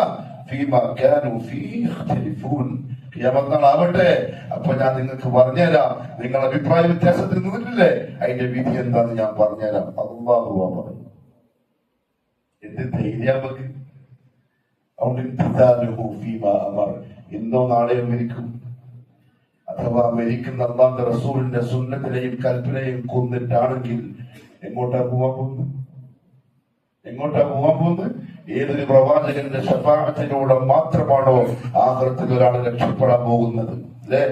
ഫീമാ കാനൂ ഫീഹി യഖ്തലിഫൂൻ. ഖിയാമത്ത് നാളാവട്ടെ, അപ്പൊ ഞാൻ നിങ്ങൾക്ക് പറഞ്ഞുതരാം. നിങ്ങൾ അഭിപ്രായ വ്യത്യാസത്തിൽ നിന്നിട്ടില്ലേ, അതിന്റെ വിധി എന്താന്ന് ഞാൻ പറഞ്ഞുതരാം. അല്ലാഹു പറയും. എന്ത് ധൈര്യം നമുക്ക്. ഇന്നോ നാളെയോ മരിക്കും, അഥവാ മരിക്കുന്ന അല്ലാഹുവിന്റെ റസൂലിന്റെ സുന്നത്തിനെയും കൽപ്പനയും കൊന്നിട്ടാണെങ്കിൽ എങ്ങോട്ടാ പോവാൻ പോകുന്നത്? ഏതൊരു പ്രവാചകന്റെ ശഫാഅത്തിലൂടെ മാത്രമാണോ ആഖിറത്തിൽ ഒരാൾ രക്ഷപ്പെടാൻ പോകുന്നത്? അല്ലേ?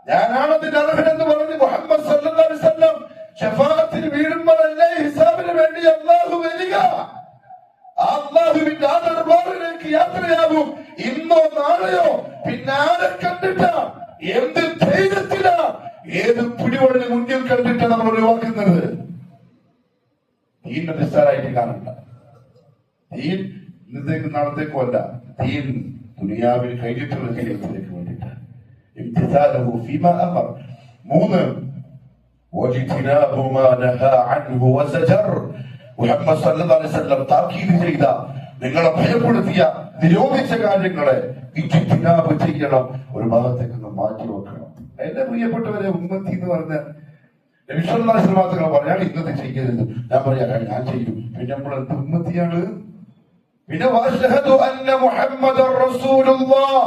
ഞാനാണതിന്റെ അർഹനെന്ന് പറഞ്ഞ് മുഹമ്മദ് സല്ലല്ലാഹു അലൈഹി വസല്ലം ശഫാഅത്തിന് വീഴുമ്പോഴല്ലേ ഹിസാബിന് വേണ്ടി അല്ലാഹു വരിക. അല്ലാഹുവിന്റെ ആ ദർബാറിലേക്ക് യാത്രയാവും. ഇന്നോ നാളെയോ, പിന്നെ ആരെ കണ്ടിട്ടാ, എന്ത് ധൈര്യത്തിലാ, ഏത് പിടിവള്ളി മുന്നിൽ കണ്ടിട്ടാണ് നമ്മൾ ഒഴിവാക്കുന്നത്? ദീൻ നിസ്സാരായിട്ട് കാണണ്ട. ദീൻ ഇന്നത്തേക്കും നാളത്തേക്കും അല്ല, ദീൻ ദുനിയാവിൽ കഴിഞ്ഞിട്ടുള്ള ജീവിതത്തിലേക്ക് വേണ്ടിയിട്ട്. ഇംതിസാലുഹു ഫീമാ അമർ. 3 വജിതിനാബു മാ നഹാ അൻഹു വസജർ. മുഹമ്മദ് സല്ലല്ലാഹു അലൈഹി വസല്ലം താക്കീത് ചെയ്ത, നിങ്ങളെ ഭയപ്പെടുത്തിയ, നിരോധിച്ച കാര്യങ്ങളെ ഇജ്തിനാബ് ചെയ്യണം, ഒരു ഭാഗത്തേക്ക് മാറ്റി വെക്കണം. എന്റെ പ്രിയപ്പെട്ടവരെ, ഉമ്മത്തി എന്ന് പറഞ്ഞ നബി സല്ലല്ലാഹു അലൈഹി വസല്ലം പറഞ്ഞാൽ ഇന്നത് ചെയ്യരുത്. ഞാൻ പറയാ ഞാൻ ചെയ്യും. പിന്നെ നമ്മൾ എന്ത് ഉമ്മത്തിയാണ്? പിന്നെ വഅശ്ഹദു അന്ന മുഹമ്മദർ റസൂലുള്ളാഹ്.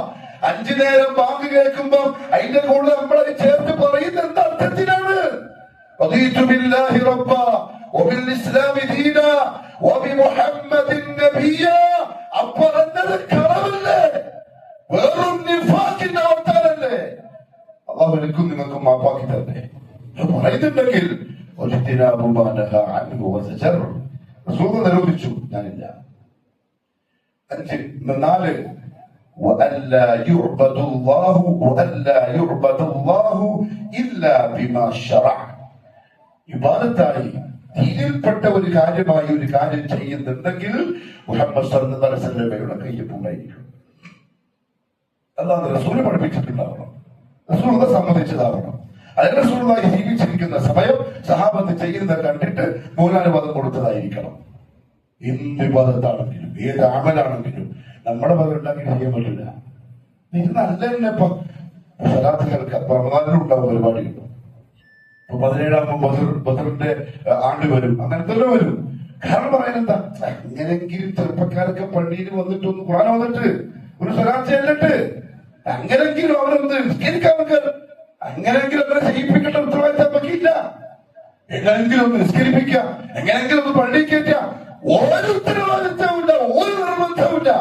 5 നേരം ബാങ്ക് കേൾക്കുമ്പോൾ അതിന്റെ കൂടെ നമ്മളെ ചേർത്ത് പറയുന്ന എന്താ അർത്ഥത്തിലാണ്? റദീതു ബില്ലാഹി റബ്ബ വബിൽ ദീന വബിമുഹമ്മദിൻ നബിയ. അപ്പറന്നത് കളവല്ലേ, വെറും നിഫാഖിന്റെ അവതാരല്ലേ? അല്ലാഹു എനിക്കും നിങ്ങൾക്കും മാപ്പാക്കി തരട്ടെ. പറയുന്നുണ്ടെങ്കിൽ റസൂൽ നിരോധിച്ചു, ഞാനില്ല. 4 وألا يعبد الله إلا بما شرع. ഇബാദത്തായി ദീനിൽപ്പെട്ട ഒരു കാര്യമായി ഒരു കാര്യം ചെയ്യുന്നുണ്ടെങ്കിൽ മുഹമ്മദ് സല്ലല്ലാഹു അലൈഹി വസല്ലമയുടെ കയ്യൊപ്പുണ്ടായിരിക്കും. അല്ലാഹു റസൂൽ പഠിപ്പിച്ചിട്ടുണ്ടാവണം, റസൂൽ സമ്മതിച്ചതാവണം. അതിന് റസൂലുള്ളാഹി ജീവിച്ചിരിക്കുന്ന സമയം സഹാബത്ത് ചെയ്യുന്നത് കണ്ടിട്ട് മൂലാനുവാദം കൊടുത്തതായിരിക്കണം. എന്ത് വിവാദത്താണെങ്കിലും ഏത് അമലാണെങ്കിലും നമ്മുടെ മകൾ ഉണ്ടാക്കി ചെയ്യാൻ പറ്റില്ല. ഇത് നല്ല തന്നെ. ഇപ്പൊ സലാത്തുകൾക്ക് റമദാനിലുണ്ടാവും പരിപാടിയുണ്ട്. 17-ാം ബദറിന്റെ ആണ്ട് വരും, അങ്ങനത്തെ വരും. കാരണം പറയാൻ എന്താ, അങ്ങനെങ്കിലും ചെറുപ്പക്കാരൊക്കെ പള്ളിയിൽ വന്നിട്ടൊന്ന് ഖുർആൻ വന്നിട്ട് ഒരു സ്വലാത്ത് ചെല്ലിട്ട് അങ്ങനെങ്കിലും അവരൊന്ന് നിസ്കരിക്കാൻ വെക്കാൻ, അങ്ങനെങ്കിലും അവരെ ചെയ്യിപ്പിക്കേണ്ട ഉത്തരവാദിത്തം നമുക്കില്ല. എങ്ങനെങ്കിലും ഒന്ന് നിസ്കരിപ്പിക്കുക, എങ്ങനെങ്കിലും ഒന്ന് പള്ളി കയറ്റുക, ഒരു ഉത്തരവാദിത്തമില്ല, ഒരു നിർബന്ധമില്ല.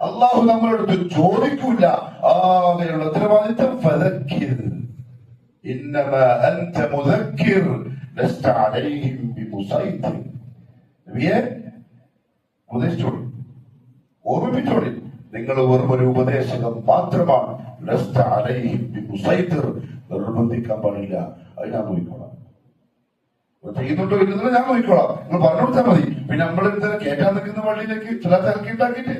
അള്ളാഹു നമ്മളടുത്ത് ചോദിക്കൂല. ആകെയുള്ള ഉത്തരവാദിത്തം ഫദക്കിർ ഇന്നമാ അൻത മുദക്കിർ ലസ്ത അലൈഹിം ബിമുസൈതിർ. നബിയെ ഉപദേശിച്ചോളി, ഓർമ്മിപ്പിച്ചോളി, നിങ്ങൾ വെറും ഒരു ഉപദേശകം മാത്രമാണ്. ലസ്ത അലൈഹിം ബിമുസൈതിർ, നിർബന്ധിക്കാൻ പാടില്ല. അത് ഞാൻ നോക്കിക്കോളാം, ചെയ്യുന്നുണ്ടോ ഇല്ലെന്ന് ഞാൻ നോക്കിക്കോളാം, നിങ്ങൾ പറഞ്ഞു കൊടുത്താൽ മതി. പിന്നെ നമ്മൾ എന്തിനാ കേട്ടാൻ നിൽക്കുന്ന പള്ളിയിലേക്ക് ചില തിരക്കി ഉണ്ടാക്കിയിട്ട്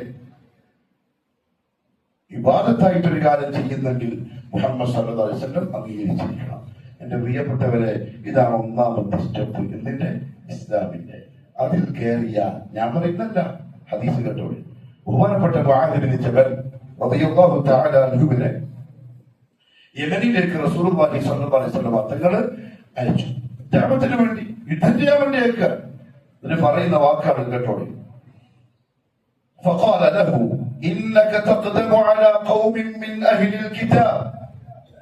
ഇബാദത്തായിട്ടൊരു കാര്യം ചെയ്യുന്നെങ്കിൽ മുഹമ്മദ് സല്ലല്ലാഹു അലൈഹി വസല്ലം അംഗീകരിച്ചിരിക്കണം. എന്റെ പ്രിയപ്പെട്ടവരെ, ഇതാണ് ഒന്നാമത്തെ സ്റ്റെപ്പ് എന്തിന്റെ, ഇസ്ലാമിന്റെ. അതിൽ കയറിയ ഞാൻ പറയുന്നല്ല, ഹദീസ് കേട്ടോളി. ബഹുമാനപ്പെട്ട മുആദ് ഇബ്നു ജബൽ റളിയല്ലാഹു തആല അൻഹുവിനെ യമനിലേക്ക് റസൂലുള്ളാഹി സ്വല്ലല്ലാഹു അലൈഹി വസല്ലം തങ്ങൾ അയച്ചു. ദഅവത്തിന് വേണ്ടി, യുദ്ധം ചെയ്യാൻ വേണ്ടി അയക്കുക. ഇതിന് പറയുന്ന വാക്കാണ് കേട്ടോളി. فقال له إنك تقدم على قوم من أهل الكتاب.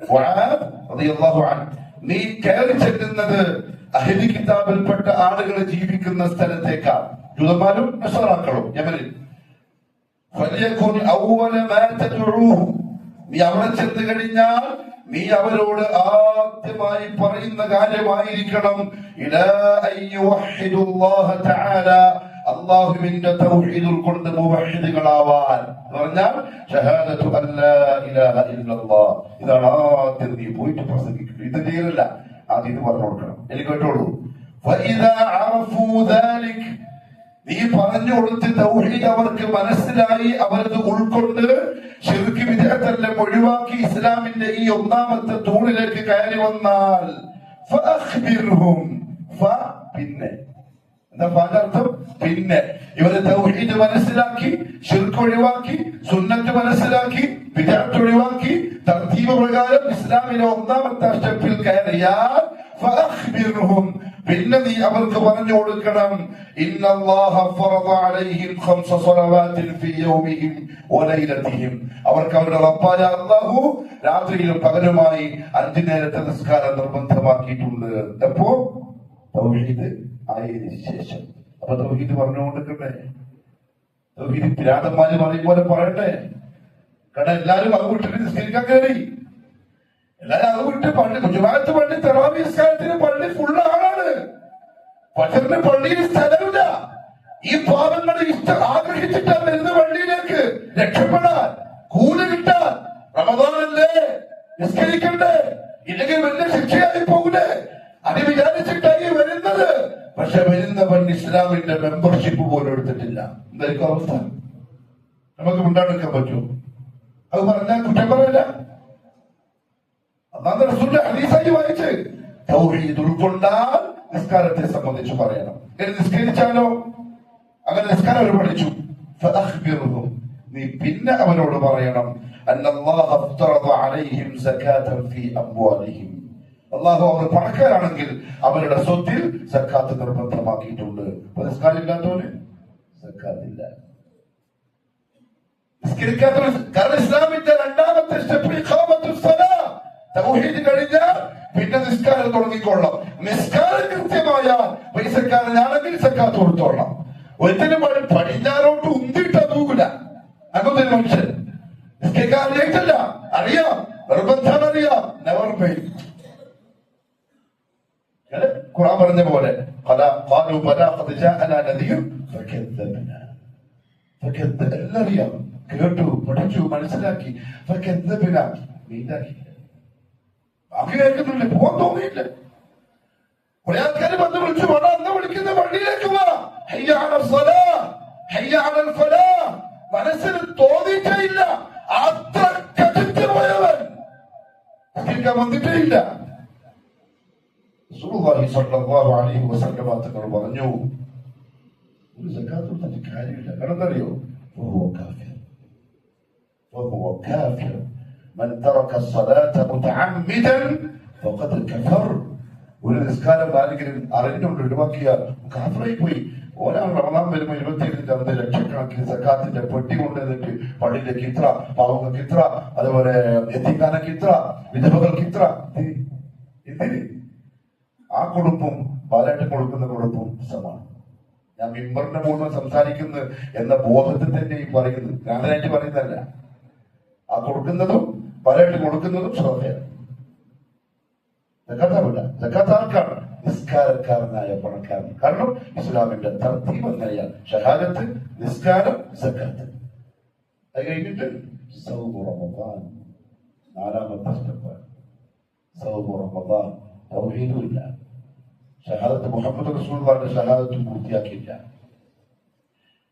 മുആദ് റളിയല്ലാഹു അൻഹു, നീ കയറി ചെല്ലുന്നത് അഹ്ലി കിതാബിൽപ്പെട്ട ആളുകൾ ജീവിക്കുന്ന സ്ഥലത്തേക്കാണ്, ജൂതന്മാരും നസ്രാക്കളും യമനിൽ. ഫലിയകുൻ അവ്വല മാ തദ്ഉഹും, നീ അവിടെ ചെന്ന് കഴിഞ്ഞാൽ നീ അവരോട് ആദ്യമായി പറയുന്ന കാര്യമായിരിക്കണം ഇലാ അയ്യുവഹിദുല്ലാഹ തആല, അല്ലാഹുവിന്റെ തൗഹീദ് ഉൾക്കൊണ്ട് മുവഹ്ഹിദുകളാവാൻ എന്ന് പറഞ്ഞാൽ ഷഹാദത്തു അല്ലാ ഇലാഹ ഇല്ലല്ലാഹ്. ഇതാണ് ആദ്യം നീ പോയിട്ട് പ്രസംഗിക്കുന്നത്. ഇത് ചെയ്യലല്ല, ആദ്യം ഇത് പറഞ്ഞു കൊടുക്കണം. എനിക്ക് കേട്ടോളൂ. ഫഇദാ അറഫൂ ദാലിക്, നീ പറഞ്ഞു കൊടുത്ത് തൗഹീദ് അവർക്ക് മനസ്സിലായി, അവരത് ഉൾക്കൊണ്ട് ശിർക്ക് വിദഅത്തെല്ലാം ഒഴിവാക്കി ഇസ്ലാമിന്റെ ഈ ഒന്നാമത്തെ തൂണിലേക്ക് കയറി വന്നാൽ ഫഅഖ്ബിർഹും, പിന്നെ എന്താ അർത്ഥം, പിന്നെ ഇവര് തൗഹീദ് മനസ്സിലാക്കി, ശിർക്ക് ഒഴിവാക്കി, സുന്നത്ത് മനസ്സിലാക്കി, ബിദ്അത്ത് ഒഴിവാക്കി, തർത്തീബ് പ്രകാരം ഇസ്ലാമിലെ ഒന്നാമത്തെ സ്റ്റെപ്പിൽ കയറിയാൽ ഫഅഖ്ബിർഹും, പിന്നെ നീ അവർക്ക് പറഞ്ഞു കൊടുക്കണം ഇന്നല്ലാഹ ഫറദ അലൈഹിം ഖംസ സ്വലവാത്തിൻ ഫീ യൗമിഹിം വലൈലതിഹിം, അവർക്ക് അവരുടെ റബ്ബായ അല്ലാഹു രാത്രിയിലും പകലുമായി 5 നേരത്തെ നിസ്കാരം നിർബന്ധമാക്കിയിട്ടുണ്ട്. അപ്പോ തൗഹീദ് ആയതിനു ശേഷം, അപ്പൊ തൗഹീദ് പറഞ്ഞു കൊടുക്കട്ടെ, തൗഹീദ് പിരാതന്മാര് പറയും പോലെ പറയട്ടെ. കാരണം എല്ലാരും അത് വിട്ടിട്ട് നിസ്കരിക്കാൻ കയറി, എല്ലാരും അത് വിട്ട് പള്ളി, ജുമാഅത്ത് പള്ളി, തറാവീഹ് നിസ്കാരത്തിന് പള്ളി ഫുള്ള് ആളാണ്. ഫജ്റിന് പള്ളിയിൽ സ്ഥലമില്ല. ഈ പാവങ്ങളെ ആഗ്രഹിച്ചിട്ടാണ് വരുന്ന പള്ളിയിലേക്ക് രക്ഷപ്പെടാൻ, കൂലി കിട്ടാൻ. റമദാനല്ലേ, നിസ്കരിക്കണ്ടേ, ഇല്ലെങ്കിൽ വലിയ ശിക്ഷയായി പോകൂലേ, അത് വിചാരിച്ചിട്ടായി വരുന്നത്. പക്ഷെ വരുന്നവൻ ഇസ്ലാമിന്റെ മെമ്പർഷിപ്പ് പോലും എടുത്തിട്ടില്ല. എന്തായിരിക്കും അവസ്ഥ? നമുക്ക് മുണ്ടാടുക്കാൻ പറ്റുമോ? അത് പറഞ്ഞാൽ കുറ്റം പറയില്ല. അന്നാന്ന് റസൂലിന്റെ ഹദീസായി വായിച്ച് തൗഹീദ് ഉൾക്കൊണ്ടാൽ നിസ്കാരത്തെ സംബന്ധിച്ച് പറയണം. നിസ്കരിച്ചാലോ, അങ്ങനെ നിസ്കാരം അവർ പഠിച്ചു. ഫഅഖ്ബിർഹും, നീ പിന്നെ അവരോട് പറയണം അന്നല്ലാഹ അഫ്തറദ അലൈഹിം സകാതൻ ഫീ അംവാലിഹിം, അല്ലാഹു അവർ പണക്കാരാണെങ്കിൽ അവരുടെ സ്വത്തിൽ സക്കാത്ത് നിർബന്ധമാക്കിയിട്ടുണ്ട്. നിസ്കാരം ഇല്ലാത്തവന് സക്കാത്തില്ല, നിസ്കരിക്കാത്തവന്. കാരണം ഇസ്ലാമിന്റെ രണ്ടാമത്തെ സ്റ്റെപ്പ് ഇഖാമത്തുസ് സലാ, തൗഹീദ് കഴിഞ്ഞാൽ പിന്നെ നിസ്കാരം തുടങ്ങിക്കൊള്ളാം. നിസ്കാരം കൃത്യമായാൽ പൈസക്കാരനാണെങ്കിൽ സക്കാത്ത് കൊടുത്തോളാം. ഒരിക്കലും പടിഞ്ഞാറോട്ട് ഉന്തിട്ടാ തൂകില്ല. അങ്ങനത്തെ ഒരു മനുഷ്യൻ നിസ്കരിക്കാറില്ല, അറിയാം, നിർബന്ധം അറിയാം, നെവർ മെയ്ഡ്. ഖുർആൻ പറഞ്ഞ പോലെ എല്ലാം അറിയാം, കേട്ടു, പഠിച്ചു, മനസ്സിലാക്കി. ബാക്കി കേൾക്കുന്നില്ല, പോകാൻ തോന്നിയില്ല. കുറെ ആൾക്കാർ വന്ന് വിളിച്ചു, വേണം അന്ന് വിളിക്കുന്ന പള്ളിയിലേക്ക് വാ, ഹയ്യ അലൽ സ്വലാഹ്, ഹയ്യ അലൽ ഫലാഹ്. മനസ്സിൽ തോന്നിയിട്ടേ ഇല്ല, അത്ര കടിച്ചു പോയവൻ വന്നിട്ടേ ഇല്ല. റസൂലുള്ളാഹി സ്വല്ലല്ലാഹു അലൈഹി വസല്ലം തങ്ങൾ പറഞ്ഞു, ഒരു സക്കാത്ത് കൊടുത്തിട്ട് കാര്യമില്ല. കാരണം എന്താ അറിയോ? وهو كافر من ترك الصلاة متعمدا فقد كفر. ഒരു നിസ്കാരം ആരെങ്കിലും അറിഞ്ഞുകൊണ്ട് ഒഴിവാക്കിയ കാഫറായി പോയി. ഓനാണ് റമദാൻ വരുമ്പോ 27 അന്ന് ലക്ഷക്കണക്കിന് സക്കാത്തിന്റെ പെട്ടി കൊണ്ടുവന്നിട്ട് പള്ളിയിലേക്ക് ഇത്ര, പാവങ്ങൾക്ക് ഇത്ര, അതുപോലെ എത്തിക്കാനൊക്കെ ഇത്ര, വിധവകൾക്ക് ഇത്ര. എന്തിന്? ആ കൊടുപ്പും പാലായിട്ട് കൊടുക്കുന്ന കൊടുപ്പും സമാണ്. ഞാൻ മിമ്പറിന്റെ മുകളിൽ സംസാരിക്കുന്നു എന്ന ബോധത്തിൽ തന്നെ ഈ പറയുന്നത്, ഞാനായിട്ട് പറയുന്നതല്ല. ആ കൊടുക്കുന്നതും പാലായിട്ട് കൊടുക്കുന്നതും ശ്രദ്ധയാണ്. ജക്കാത്തല്ല, ജക്കാത്ത് ആർക്കാണ്? നിസ്കാരക്കാരനായ പണക്കാരൻ. കാരണം ഇസ്ലാമിന്റെ തർത്തീബ് എന്നറിയാം, ഷഹാദത്ത്, നിസ്കാരം, സക്കാത്ത്. അത് കഴിഞ്ഞിട്ട് സൗമു റമദാൻ, 4ാമത്തെ സ്റ്റെപ്പാണ് സൗമു റമദാൻ. തൗഹീദും ഇല്ല, ഷഹാദത്ത് മുഹമ്മദ് റസൂലുള്ളാഹിന്റെ ഷഹാദത്തും പൂർത്തിയാക്കിയില്ല,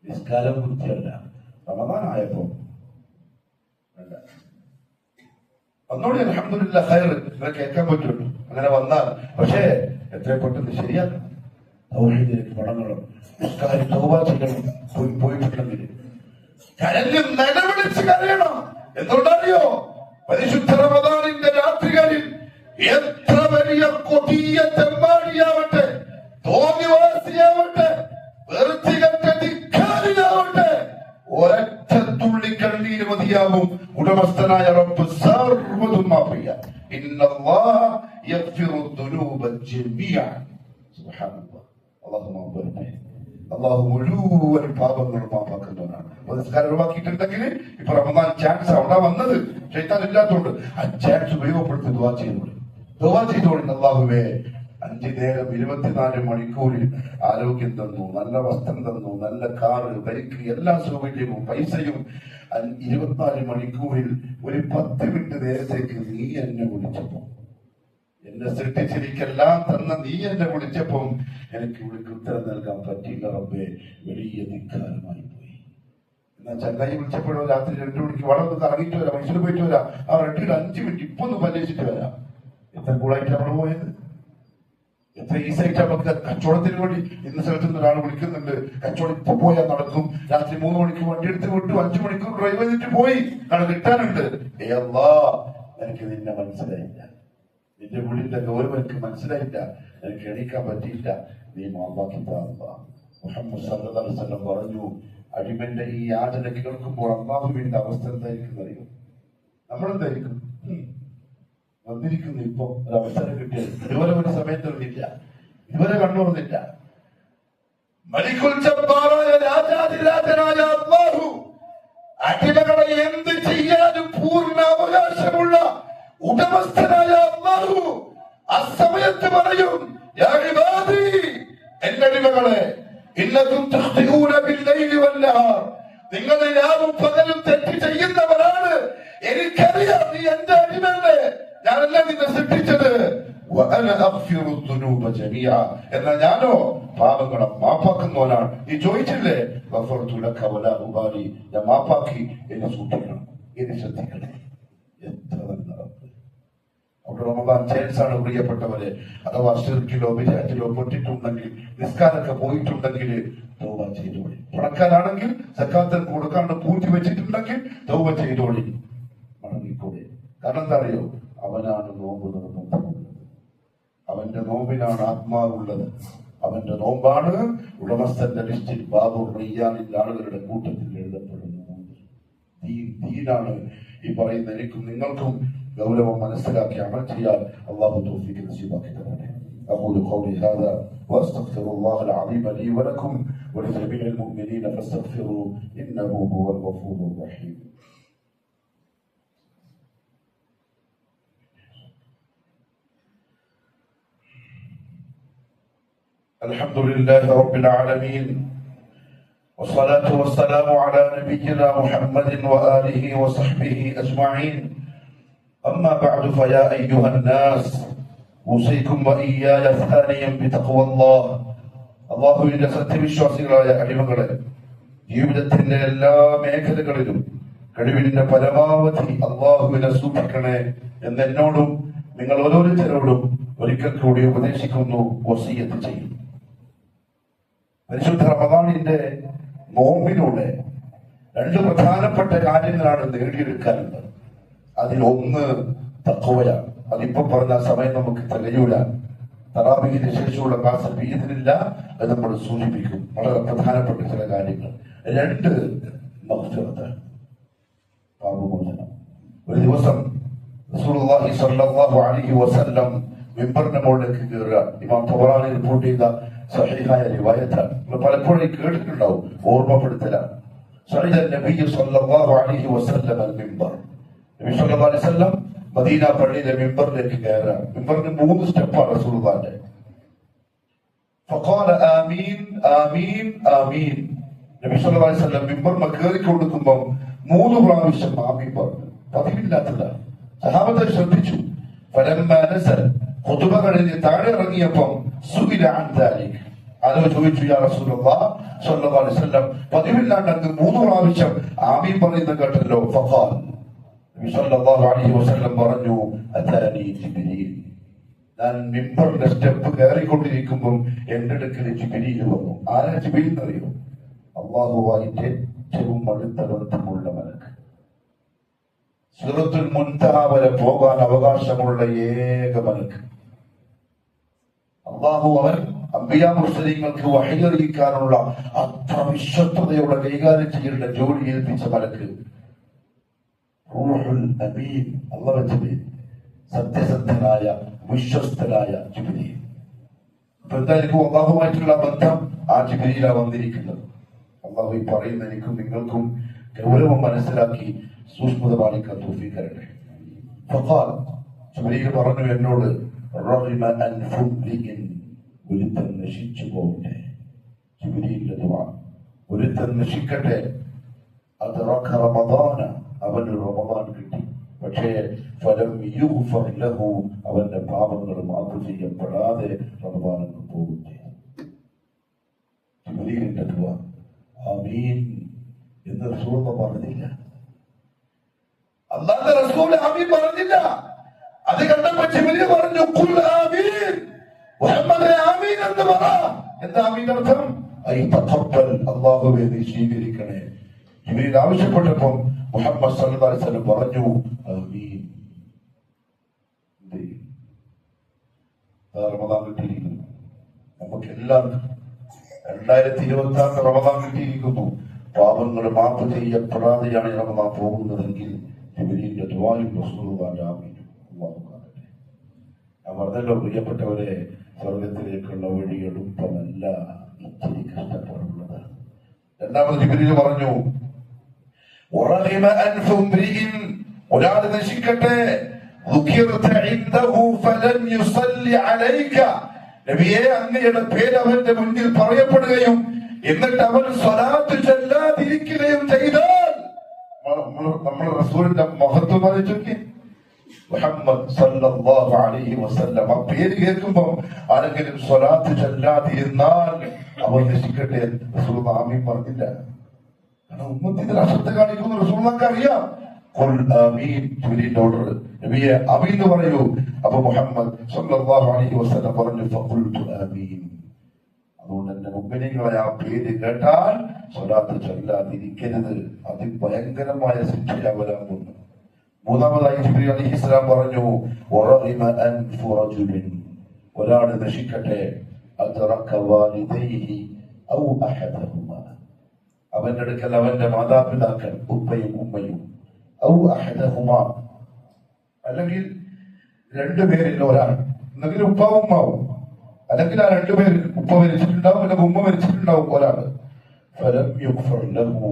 നിസ്കാരം പൂർത്തിയല്ല. റമദാൻ ആയപ്പോ ഒന്നുകൂടി അൽഹംദുലില്ലാഹ് ഖൈർ ഇങ്ങനെ കേൾക്കാൻ പറ്റുള്ളൂ. അങ്ങനെ വന്നാൽ പക്ഷേ എത്രയും പെട്ടെന്ന് ശരിയാക്കണം. തൗഹീദിലേക്ക് മടങ്ങണം, നിസ്കാരം തൗബ ചെയ്യണം. പോയിട്ടുണ്ടെങ്കിൽ കരഞ്ഞ് നിലവിളിച്ച് കരയണം. എന്തുകൊണ്ടറിയോ? പരിശുദ്ധ റമദാനിന്റെ രാത്രികളിൽ എത്ര വലിയ കൊടിയ തെമ്മാടിയാവട്ടെ, തോന്നിവാസിയാവട്ടെ, വെറുത്തികെട്ട ധിക്കാരിയാവട്ടെ, ഒരൊറ്റ തുള്ളി കണ്ണീര് മതിയാവും ഉടമസ്ഥനായ റബ്ബ് സർവ്വതും മാഫ് ചെയ്യാൻ. ഇന്നല്ലാഹ യഗ്ഫിറു ദുനൂബ ജമീഅൻ. സുബ്ഹാനല്ലാഹ്. അല്ലാഹു മാഫ് ചെയ്യട്ടെ. അല്ലാഹു മുഴുവൻ പാപങ്ങളും മാപ്പാക്കുന്നവനാണ്. നിസ്കാരം ഒഴിവാക്കിയിട്ടുണ്ടെങ്കിൽ ഇപ്പൊ റമദാൻ ചാൻസ് അവിടെ വന്നത്, ശൈത്താൻ ഇല്ലാത്തതുകൊണ്ട് ആ ചാൻസ് ഉപയോഗപ്പെടുത്തി ദുആ ചെയ്തോളി. ദുആ ചെയ്തോളി. അല്ലാഹുവേ, 5 നേരം 24 മണിക്കൂറിൽ ആരോഗ്യം തന്നു, നല്ല വസ്ത്രം തന്നു, നല്ല കാറ്, ബൈക്ക്, എല്ലാ സൗകര്യവും പൈസയും 24 മണിക്കൂറിൽ ഒരു 10 മിനിറ്റ് നേരത്തേക്ക് നീ എന്നെ വിളിച്ചപ്പോ, എന്നെ സൃഷ്ടിച്ചിരിക്കെല്ലാം തന്ന നീ എന്നെ വിളിച്ചപ്പം എനിക്ക് വിളിക്ക് ഉത്തരം നൽകാൻ പറ്റിയില്ല റബ്ബേ, വലിയ ധിക്കാരമായി പോയി. എന്നാ ചങ്ങായി വിളിച്ചപ്പോഴോ രാത്രി 2 മണിക്ക് വളരെ കറങ്ങിയിട്ട് വരാം, മനുഷ്യന് പോയിട്ട് വരാം, ആ റെഡിയുടെ 5 മിനിറ്റ് ഇപ്പൊ ഒന്ന് പരീക്ഷിച്ചിട്ട് വരാം. എത്ര കൂളായിട്ട് നമ്മൾ പോയത്, എത്ര ഈസായിട്ട് നമുക്ക് കച്ചവടത്തിന് വേണ്ടി ഇന്ന സ്ഥലത്ത് നിന്ന് ഒരാൾ വിളിക്കുന്നുണ്ട്, കച്ചവടം ഇപ്പൊ പോയാൽ നടക്കും, രാത്രി 3 മണിക്ക് വണ്ടി എടുത്ത് വിട്ടു, 5 മണിക്കൂർ ഡ്രൈവ് ചെയ്തിട്ട് പോയി, നാളെ കിട്ടാനുണ്ട്. ഏ അല്ലാ, എനിക്ക് നിന്നെ മനസ്സിലായില്ല, നിന്റെ വീടിന്റെ ഗൗരവം എനിക്ക് മനസ്സിലായില്ല, എനിക്ക് എണീക്കാൻ പറ്റിയില്ല, നീ മാപ്പാക്കി താ. മുഹമ്മദ് സല്ലല്ലാഹു അലൈഹി വസല്ലം പറഞ്ഞു, അടിമന്റെ ഈ യാചന കേൾക്കുമ്പോൾ അല്ലാഹുവിന്റെ അവസ്ഥ എന്തായിരിക്കും അറിയും? നമ്മളെന്തായിരിക്കും? വന്നിരിക്കുന്നു ഇപ്പൊ ഒരു അവസരം കിട്ടിയത്, ഇതുവരെ ഒരു സമയത്തൊന്നില്ല, ഇതുവരെ കണ്ടുവന്നില്ല. മലിക്കുൽ ജബ്ബാറായ രാജാതിരാജനായ അല്ലാഹു അടിമകളെ എന്ത് ചെയ്യാനും പൂർണ്ണ അവകാശമുള്ള ഉടമസ്ഥനായ അല്ലാഹു അസമയത്ത് പറയും, യാ ഇബാദി, എന്റെ അടിമകളെ, ഇന്നകും തഖ്തിഊന ബില്ലൈലി വന്നഹാർ, നിങ്ങൾ രാവും പകലും തെറ്റ് ചെയ്യുന്നവരാണ്, എനിക്കറിയാം, നീ എന്റെ അടിമകളെ, ഞാനല്ല നിന്നെ സൃഷ്ടിച്ചത്. എന്നാൽ ഞാനോ പാപങ്ങളെ മാപ്പാക്കുന്നവനാണ്. നീ ചോദിച്ചില്ലേ, ഞാൻ മാപ്പാക്കി, എന്നെ സൂക്ഷിക്കണം, എന്നെ ശ്രദ്ധിക്കണം. എത്ര അവിടെ റമദാൻ ചാൻസ് ആണ് പ്രിയപ്പെട്ടവരെ. അഥവാ ശിർക്കിലോ ബിദ്അത്തിലോ പെട്ടിട്ടുണ്ടെങ്കിൽ, നിസ്കാരമൊക്കെ പോയിട്ടുണ്ടെങ്കിൽ തൗബ ചെയ്തോളി. പണക്കാരാണെങ്കിൽ സക്കാത്ത് കൊടുക്കാണ്ട് പൂഴ്ത്തി വെച്ചിട്ടുണ്ടെങ്കിൽ തൗബ ചെയ്തോളി, മടങ്ങിക്കൂടെ. കാരണം എന്താ അറിയോ? അവനാണ് നോമ്പ് നിർബന്ധമുള്ളത്, അവന്റെ നോമ്പിനാണ് ആത്മാവുള്ളത്, അവന്റെ നോമ്പാണ് ഉടമസ്ഥന്റെ ലിസ്റ്റിൽ ബാബു റയ്യാനിൽ ആളുകളുടെ കൂട്ടത്തിൽ എഴുതപ്പെടുന്ന നോമ്പ്. ദീനാണ് ഈ പറയുന്ന എനിക്കും നിങ്ങൾക്കും ഗൗരവം മനസ്സിലാക്കി അമൽ ചെയ്യാൻ അല്ലാഹു തൗഫീഖ് നസീബാക്കി തരട്ടെ. أقول قولي هذا وأستغفر الله العظيم لي ولكم ولجميع المؤمنين فاستغفروه إنه هو الغفور الرحيم. الحمد لله رب العالمين، والصلاة والسلام على نبينا محمد وآله وصحبه أجمعين. أما بعد فيا أيها الناس أوصيكم وإياي ثانيا بتقوى الله. അള്ളാഹുവിന്റെ സത്യവിശ്വാസികളായ അടിമകളെ, ജീവിതത്തിന്റെ എല്ലാ മേഖലകളിലും കഴിവിന്റെ പരമാവധി അള്ളാഹുവിനെ സൂക്ഷിക്കണേ എന്ന് എന്നോടും നിങ്ങൾ ഓരോരുത്തരോടും ഒരിക്കൽ കൂടി ഉപദേശിക്കുന്നു, വസിയ്യത്ത് ചെയ്യും. പരിശുദ്ധ റമദാനിന്റെ നോമ്പിലൂടെ 2 പ്രധാനപ്പെട്ട കാര്യങ്ങളാണ് നേടിയെടുക്കാനുള്ളത്. അതിൽ ഒന്ന് തഖ്വയാണ്. അതിപ്പോ പറഞ്ഞ സമയം നമുക്ക് തികയൂല. തറാവീഹിന് ശേഷമുള്ള ക്ലാസ് ബിഇദ്നില്ല അത് നമ്മൾ സൂചിപ്പിക്കും. വളരെ പ്രധാനപ്പെട്ട ചില കാര്യങ്ങൾ. 2 മഗ്ഫിറത്ത്, പാപമോചനം. ഒരു ദിവസം റസൂലുള്ളാഹി സ്വല്ലല്ലാഹു അലൈഹി വസല്ലം മിമ്പറിന്റെ മുകളിലേക്ക് കയറുക. ഇമാം തബറാനി റിപ്പോർട്ട് ചെയ്ത സഹീഹായ റിവായത്താണ്. നമ്മൾ പലപ്പോഴും കേട്ടിട്ടുണ്ടാവും, ഓർമ്മപ്പെടുത്തലാണ്. സഅദ നബി സ്വല്ലല്ലാഹു അലൈഹി വസല്ലം അൽ മിമ്പർ. നബി സ്വല്ലല്ലാഹു അലൈഹി വസല്ലം മദീന പള്ളിയിലെ മിമ്പറിലേക്ക് കയറുക. മിമ്പറിന് 3 സ്റ്റെപ്പാണ് റസൂലുള്ളാഹിന്റെ. ഫഖാല ആമീൻ ആമീൻ ആമീൻ. നബി സ്വല്ലല്ലാഹു അലൈഹി വസല്ലം മിമ്പറിൽ കയറി കൊടുക്കുമ്പോൾ 3 പ്രാവശ്യം ആമീൻ പറഞ്ഞു. പതിവില്ലാത്തതാണ്. സഹാബത്തെ ശ്രദ്ധിച്ചു. ഫലമ്മ നസൽ, ഖുതുബ കഴിഞ്ഞ് താഴെ ഇറങ്ങിയപ്പോൾ സുഇല അൻ ദാലിക്, ആരോ ചോദിച്ചു, യാ റസൂലുള്ളാഹി സ്വല്ലല്ലാഹു അലൈഹി വസല്ലം പതിവില്ലാണ്ട് അങ്ങ് 3 പ്രാവശ്യം ആമീൻ പറയുന്നത് കേട്ടല്ലോ. ഫഖാൽ, നബി സ്വല്ലല്ലാഹു അലൈഹി വസല്ലം പറഞ്ഞു, അതാനി ജിബ്രീൽ, ഞാൻ മിമ്പറിന്റെ സ്റ്റെപ്പ് കയറിക്കൊണ്ടിരിക്കുമ്പോൾ എന്റെ അടുക്കൽ ജിബ്രീൽ വന്നു. ആരാ ജിബ്രീൽ എന്നറിയോ? അല്ലാഹുവായിട്ട് ഏറ്റവും അടുത്ത ബന്ധമുള്ള മലക്ക്. സിദ്റത്തുൽ മുൻതഹ വരെ പോകാൻ അവകാശമുള്ള ഏക മലക്ക്. അല്ലാഹു അവൻ അംബിയാ മുർസലീങ്ങൾക്ക് വഹി അറിയിക്കാനുള്ള അത്ര വിശ്വസ്തയോടെ കൈകാര്യം ചെയ്യേണ്ട ജോലി ഏൽപ്പിച്ച മലക്ക് റൂഹുൽ അമീൻ, അല്ലാഹു ജിബ്രീൽ, സത്യസന്ധനായ വിശ്വസ്തനായ ജിബ്രീൽ. അപ്പൊ എന്തായിരിക്കും അല്ലാഹുമായിട്ടുള്ള ബന്ധം? ആ ജിബ്രീലാ വന്നിരിക്കുന്നത്. അല്ലാഹു ഈ പറയുന്ന എനിക്കും നിങ്ങൾക്കും ഗൗരവം മനസ്സിലാക്കി സൂക്ഷ്മത പാലിക്കാൻ തൗഫീഖ് തരട്ടെ. ഫഖാൽ, ജിബ്രീൽ പറഞ്ഞു എന്നോട്, റഗിമ അൻഫു മ്രിഇൻ, ഒരുത്തൻ നശിച്ചു പോകട്ടെ. ജിബ്രീലിന്റെ ദുആ, ഒരുത്തൻ നശിക്കട്ടെ. അദ്റക റമദാന, അവന് റമദാൻ കിട്ടി, പക്ഷേ ഫലം യുഗ്ഫർ ലഹു, അവന്റെ പാപങ്ങൾ മാപ്പ് ചെയ്യപ്പെടാതെ റമദാൻ പോകും. ജിബ്രീലിന്റെ ദുആ ആമീൻ എന്ന് റസൂൽ പറഞ്ഞില്ല. അല്ലാഹുവിന്റെ റസൂൽ ആമീൻ പറഞ്ഞില്ല. അത് കണ്ടപ്പോൾ ജിബ്രീൽ പറഞ്ഞു, ഖുൽ ആമീൻ, മുഹമ്മദേ ആമീൻ എന്ന് പറ. എന്താ ആമീൻ അർത്ഥം? ഐ തഖബ്ബൽ, അല്ലാഹുവേ നീ സ്വീകരിക്കണേ. ജിബ്രീൽ ആവശ്യപ്പെട്ടപ്പോൾ മുഹമ്മദ് സല്ലല്ലാഹു അലൈഹി വസല്ലം പറഞ്ഞു ആമീൻ. റമദാൻ കിട്ടിയിരിക്കുന്നു നമുക്ക് എല്ലാവർക്കും. 2026 റമദാൻ കിട്ടിയിരിക്കുന്നു. പാപങ്ങൾ മാപ്പ് ചെയ്യപ്പെടാതെയാണ് റമദാൻ പോകുന്നതെങ്കിൽ ജിബ്രീലിന്റെ ദുആയും റസൂലുള്ളാഹിന്റെ ആമീനും അല്ലാഹു കാണട്ടെ. ഞാൻ പറഞ്ഞല്ലോ പ്രിയപ്പെട്ടവരെ, സ്വർഗത്തിലേക്കുള്ള വഴി എളുപ്പമല്ല, ഇത്തിരി കഷ്ടപ്പാടുള്ളതാണ്. രണ്ടാമത് ജിബ്രീൽ പറഞ്ഞു, വറഹിമ അൻഫു മ്രിഇൻ, ഒരാൾ നശിക്കട്ടെ, ദുഖിർത ഇൻദഹു ഫലൻ യുസല്ലി അലൈക, നബിയെ അങ്ങയുടെ പേര് അവന്റെ മുന്നിൽ പറയപ്പെടുകയും എന്നിട്ട് അവൻ സ്വലാത്ത് ചൊല്ലാതിരിക്കുകയും ചെയ്താൽ, നമ്മുടെ റസൂലിന്റെ മഹത്വം അറിയിച്ചോക്കെ, മുഹമ്മദ് സല്ലല്ലാഹു അലൈഹി വസല്ലം ആ പേര് കേൾക്കുമ്പോൾ ആരെങ്കിലും സ്വലാത്ത് ചൊല്ലാതിരുന്നാൽ അവർ നശിക്കട്ടെ. റസൂൽ ആമീൻ പറഞ്ഞില്ല. കാരണം ഉമ്മത്തിന്റെ അശ്രദ്ധ കാണിക്കുന്ന റസൂലിനൊക്കെ അറിയാം. ഓർഡർ, നബിയെ ആമീൻ എന്ന് പറയൂ. അപ്പൊ മുഹമ്മദ് സല്ലല്ലാഹു അലൈഹി വസല്ലം പറഞ്ഞു, ഫഖുൽതു ആമീൻ. അതുകൊണ്ട് എന്റെ മുഅ്മിനീങ്ങളെ ആ പേര് കേട്ടാൽ സ്വലാത്ത് ചൊല്ലാതിരിക്കരുത്, അതിഭയങ്കരമായ ശിക്ഷയാ വരാൻ പോകുന്നു. മൂന്നാമതായി ജിബ്രീൽ അലൈഹിസ്സലാം പറഞ്ഞു, വറഹിമ അൻഫു റജുലിൻ, ഒരാൾ നശിക്കട്ടെ, അദ്റക വാലിദൈഹി ഔ അഹദഹുമാ, അവന്റെ അടുക്കൽ അവന്റെ മാതാപിതാക്കൾ ഉപ്പയും ഉമ്മയും, ഔ അഹദഹുമാ, അല്ലെങ്കിൽ 2 പേരിൽ ഒരാൾ, അല്ലെങ്കിൽ ഉപ്പാവും ഉമ്മാവും, അല്ലെങ്കിൽ ആ 2 പേരിൽ ഉപ്പ മരിച്ചിട്ടുണ്ടാവും അല്ലെങ്കിൽ ഉമ്മ മരിച്ചിട്ടുണ്ടാവും ഒരാൾ. ഫലം യുഗ്ഫർ ലഹു,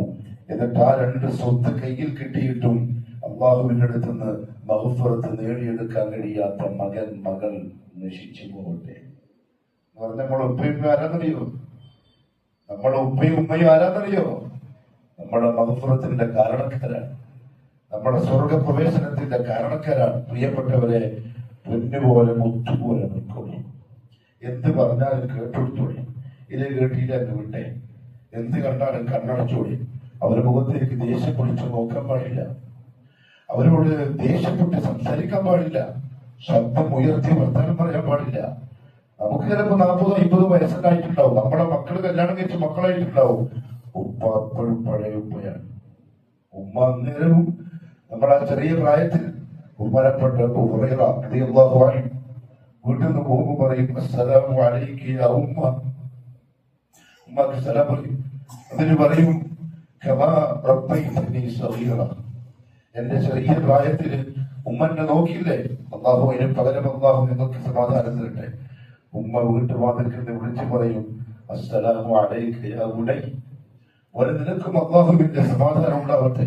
എന്നിട്ട് ആ 2 സ്വത്ത് കയ്യിൽ കിട്ടിയിട്ടും അള്ളാഹുവിന്റെ അടുത്ത് നിന്ന് മഗ്ഫിറത്ത് നേടിയെടുക്കാൻ കഴിയാത്ത മകൻ മകൾ നശിച്ചു പോകട്ടെ. നമ്മുടെ ഉപ്പയും ആരാന്നറിയോ? നമ്മുടെ ഉപ്പയും ഉമ്മയും ആരാന്നറിയോ? നമ്മുടെ മഗ്ഫിറത്തിന്റെ കാരണക്കാരാണ്, നമ്മുടെ സ്വർഗപ്രവേശനത്തിന്റെ കാരണക്കാരാണ്. പ്രിയപ്പെട്ടവരെ, പൊന്നുപോലെ മുത്തുപോലെ നിൽക്കോളി. എന്ത് പറഞ്ഞാലും കേട്ടെടുത്തോളി. ഇത് കേട്ടില്ല എന്ന് വിട്ടെ. എന്ത് കണ്ടാലും കണ്ണടച്ചോളി. അവരുടെ മുഖത്തേക്ക് ദേഷ്യം പൊളിച്ച് നോക്കാൻ പാടില്ല. അവരോട് ദേഷ്യപ്പെട്ട് സംസാരിക്കാൻ പാടില്ല. ശബ്ദം ഉയർത്തി വർത്തമാനം പറയാൻ പാടില്ല. നമുക്ക് ചിലപ്പോൾ 40-50 വയസ്സുണ്ടായിട്ടുണ്ടാവും. നമ്മുടെ മക്കൾ കല്യാണം കഴിച്ച മക്കളായിട്ടുണ്ടാവും. ഉപ്പ അപ്പോഴും പഴയ ഉപ്പയാണ്. ഉമ്മ അന്നേരവും നമ്മുടെ ആ ചെറിയ പ്രായത്തിൽ ബഹുമാനപ്പെട്ട വീട്ടിൽ നിന്ന് പോകുമ്പോൾ പറയും അസ്സലാമു അലൈക യാ ഉമ്മ. ഉമ്മക്ക് സലാം പറയും. അതിന് പറയും കമാ റബ്ബൈതനി സഗീറ. എന്റെ ചെറിയ പ്രായത്തില് ഉമ്മനെ നോക്കിയില്ലേ, അള്ളാഹു അതിന് പകരം അള്ളാഹു നിങ്ങൾക്ക് സമാധാനം തരട്ടെ. ഉമ്മ വീട്ടുവാതിൽക്കൽ വിളിച്ചു പറയും അസ്സലാമു അലൈക യാ ഉനൈ. ഒരു നിനക്കും അള്ളാഹുവിന്റെ സമാധാനം ഉണ്ടാവട്ടെ.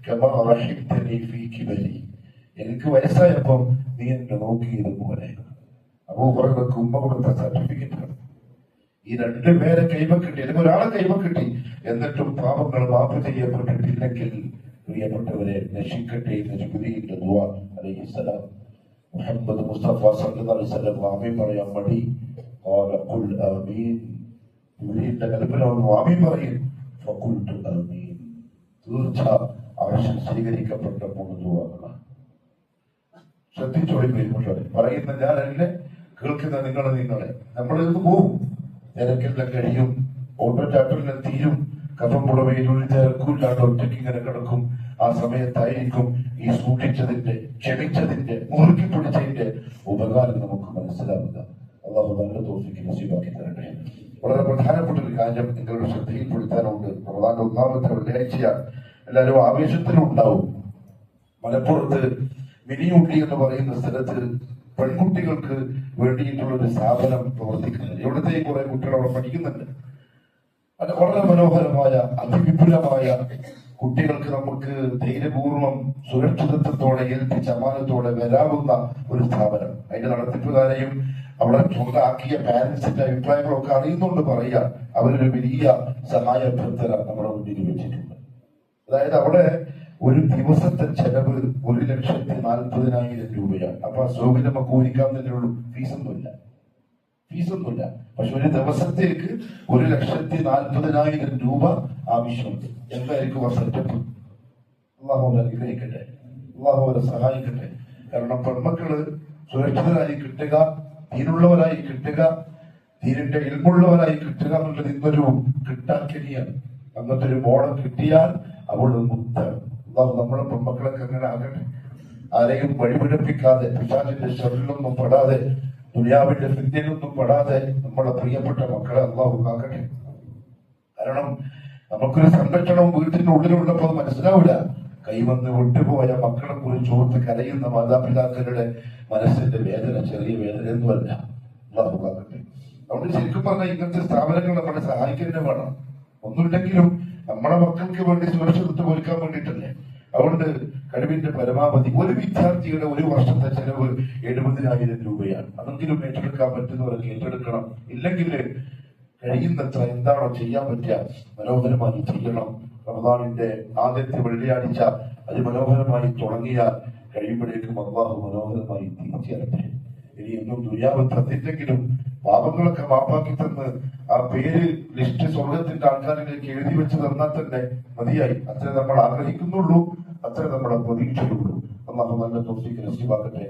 കമാ റഹിംതനി ഫീ കിബരി. എനിക്ക് വയസ്സായപ്പോ നീ എന്നെ നോക്കിയതുപോലെ. അബൂ ഹുറൈറക്ക് ഉമ്മ കൊടുത്ത സർട്ടിഫിക്കറ്റ്. ഈ രണ്ടുപേരെ കൈമ കിട്ടി, അല്ലെങ്കിൽ ഒരാളെ കൈമ കിട്ടി, എന്നിട്ടും പാപങ്ങൾ മാപ്പ് ചെയ്യപ്പെട്ടിട്ടില്ലെങ്കിൽ പ്രിയപ്പെട്ടവരെ നശിക്കട്ടെ എന്ന് ജിബ്രീലിന്റെ ദുആ അലൈഹിസ്സലാം. മുഹമ്മദ് മുസ്തഫ സല്ലല്ലാഹു അലൈഹി വസല്ലം ആമീൻ പറയാൻ മടി. ഖാല ഖുൽ ആമീൻ. ജിബ്രീലിന്റെ കൽപ്പന വന്നു ആമീൻ പറയും. ഫഖുൽതു ആമീൻ. തീർച്ച അർശിൽ സ്വീകരിക്കപ്പെട്ട മൂന്ന് ദുആകളാണ്. ശ്രദ്ധിച്ചോളി പ്രിയപ്പെട്ടവരെ, പറയുന്ന ഞാനല്ലേ, കേൾക്കുന്ന നിങ്ങളെ. നമ്മളിന്ന് പോകും, തിരക്കെല്ലാം കഴിയും, ഓട്ടോചാട്ടലിനെ തീരും, കഫം പുടവയിൽ ഒരു തിരക്കൂല്ലാണ്ട് ഒറ്റയ്ക്ക് ഇങ്ങനെ കിടക്കും. ആ സമയത്തായിരിക്കും ഈ സൂക്ഷിച്ചതിന്റെ, ക്ഷമിച്ചതിന്റെ, മുറുക്കി പിടിച്ചതിന്റെ ഉപകാരം നമുക്ക് മനസ്സിലാവുക. അള്ളാഹു നല്ല തോഫിക്ക് നസീബാക്കി തരട്ടെ. വളരെ പ്രധാനപ്പെട്ട ഒരു കാര്യം നിങ്ങളുടെ ശ്രദ്ധയിൽപ്പെടുത്താനുണ്ട്. പ്രധാന ഒന്നാമത്തെ വെള്ളിയാഴ്ചയാണ്. എല്ലാവരും ആവേശത്തിലുണ്ടാവും. മലപ്പുറത്ത് മിനിയൂട്ടി എന്ന് പറയുന്ന സ്ഥലത്ത് പെൺകുട്ടികൾക്ക് വേണ്ടിയിട്ടുള്ള ഒരു സ്ഥാപനം പ്രവർത്തിക്കുന്നുണ്ട്. ഇവിടുത്തെ കുറെ കുട്ടികൾ അവിടെ പഠിക്കുന്നുണ്ട്. അത് വളരെ മനോഹരമായ, അതിവിപുലമായ, കുട്ടികൾക്ക് നമുക്ക് ധൈര്യപൂർവ്വം സുരക്ഷിതത്വത്തോടെ ഏൽപ്പിച്ച അമാനത്തോടെ വരാവുന്ന ഒരു സ്ഥാപനം. അതിന്റെ നടത്തിപ്പുകാരെയും അവിടെ സ്വന്തമാക്കിയ പാരന്റ്സിന്റെ അഭിപ്രായങ്ങളൊക്കെ അറിയുന്നുണ്ട് പറയാൻ. അവരൊരു വലിയ സഹായ അഭ്യർത്ഥന നമ്മുടെ മുന്നിൽ വെച്ചിട്ടുണ്ട്. അതായത് അവിടെ ഒരു ദിവസത്തെ ചെലവ് 1,40,000 രൂപയാണ്. അപ്പൊ ആ സൗകര്യം നമുക്ക് ഊഹിക്കാൻ തന്നെ ഉള്ളൂ. ഫീസൊന്നുമില്ല. പക്ഷെ ഒരു ദിവസത്തേക്ക് 1,40,000 രൂപ ആവശ്യമുണ്ട്. എന്തായിരിക്കും ആ സെറ്റപ്പ്? അള്ളാഹു അനുഗ്രഹിക്കട്ടെ, അള്ളാഹു അവരെ സഹായിക്കട്ടെ. കാരണം പെൺമക്കള് സുരക്ഷിതരായി കിട്ടുക, ദീനുള്ളവരായി കിട്ടുക, ദീനിന്റെ ഇൽമുള്ളവരായി കിട്ടുക എന്നുള്ളത് ഇന്നൊരു കിട്ടാക്കനിയാണ്. അങ്ങനത്തെ ഒരു മോളെ കിട്ടിയാൽ അവള് മുത്താണ്. അള്ളാഹു നമ്മളെ പെൺമക്കളൊക്കെ അങ്ങനെ ആകട്ടെ. ആരെയും വഴിപിഴപ്പിക്കാതെ, പിശാചിന്റെ ഷറിലൊന്നും പെടാതെ, ദുനിയാവിന്റെ ഫിത്നയിലൊന്നും പെടാതെ നമ്മളെ പ്രിയപ്പെട്ട മക്കളെ അള്ളാഹു കാക്കട്ടെ. കാരണം നമുക്കൊരു സംരക്ഷണവും വീട്ടിന്റെ ഉള്ളിലുള്ളപ്പോൾ അത് മനസ്സിലാവില്ല. കൈവന്ന് വിട്ടുപോയ മക്കളെ കുറിച്ച് ഓർത്ത് കരയുന്ന മാതാപിതാക്കളുടെ മനസ്സിന്റെ വേദന ചെറിയ വേദന എന്ന് പറഞ്ഞാൽ അള്ളാഹു കാക്കട്ടെ. അതുകൊണ്ട് ശരിക്കും പറഞ്ഞാൽ ഇങ്ങനത്തെ സ്ഥാപനങ്ങൾ നമ്മളെ സഹായിക്കുന്നതിന് വേണം. ഒന്നുമില്ലെങ്കിലും നമ്മളെ മക്കൾക്ക് വേണ്ടി സുരക്ഷിതത്വം ഒരുക്കാൻ വേണ്ടിയിട്ടല്ലേ. അതുകൊണ്ട് കഴിവിന്റെ പരമാവധി ഒരു വിദ്യാർത്ഥിയുടെ ഒരു വർഷത്തെ ചെലവ് 70,000 രൂപയാണ്. അതെങ്കിലും ഏറ്റെടുക്കാൻ പറ്റുന്നവരൊക്കെ ഏറ്റെടുക്കണം. ഇല്ലെങ്കിൽ കഴിയുന്നത്ര എന്താണോ ചെയ്യാൻ പറ്റുക മനോഹരമായി ചെയ്യണം. റമദാനിന്റെ ആദ്യത്തെ വെള്ളിയാഴ്ച അത് മനോഹരമായി തുടങ്ങിയാൽ കഴിയുമ്പോഴേക്കും അള്ളാഹു മനോഹരമായി തിരിച്ചറിയട്ടെ. ഇനി ഒന്നും ദുനിയാവ് തന്നില്ലെങ്കിലും പാപങ്ങളൊക്കെ മാപ്പാക്കി തന്ന് ആ പേര് ലിസ്റ്റ് സ്വർഗത്തിന്റെ ആൾക്കാരിലേക്ക് എഴുതി വെച്ച് തന്നാൽ തന്നെ മതിയായി. അത്ര നമ്മൾ ആഗ്രഹിക്കുന്നുള്ളൂ, അത്ര നമ്മളെ പ്രതീക്ഷയുള്ളൂ. അള്ളാഹു നല്ല തൗഫീഖ് നസീബാക്കട്ടെ.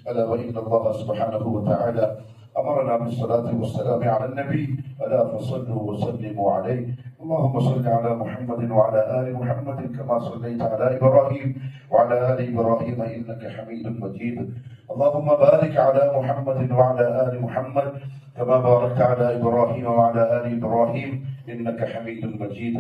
അലാ വഇന്ന അല്ലാഹ സുബ്ഹാനഹു വതആല أمرنا بالصلاة والسلام على النبي ألا فصلوا وسلموا عليه. اللهم صل على محمد وعلى آل محمد كما صليت على إبراهيم وعلى آل إبراهيم إنك حميد مجيد. اللهم بارك على محمد وعلى آل محمد كما باركت على إبراهيم وعلى آل إبراهيم إنك حميد مجيد.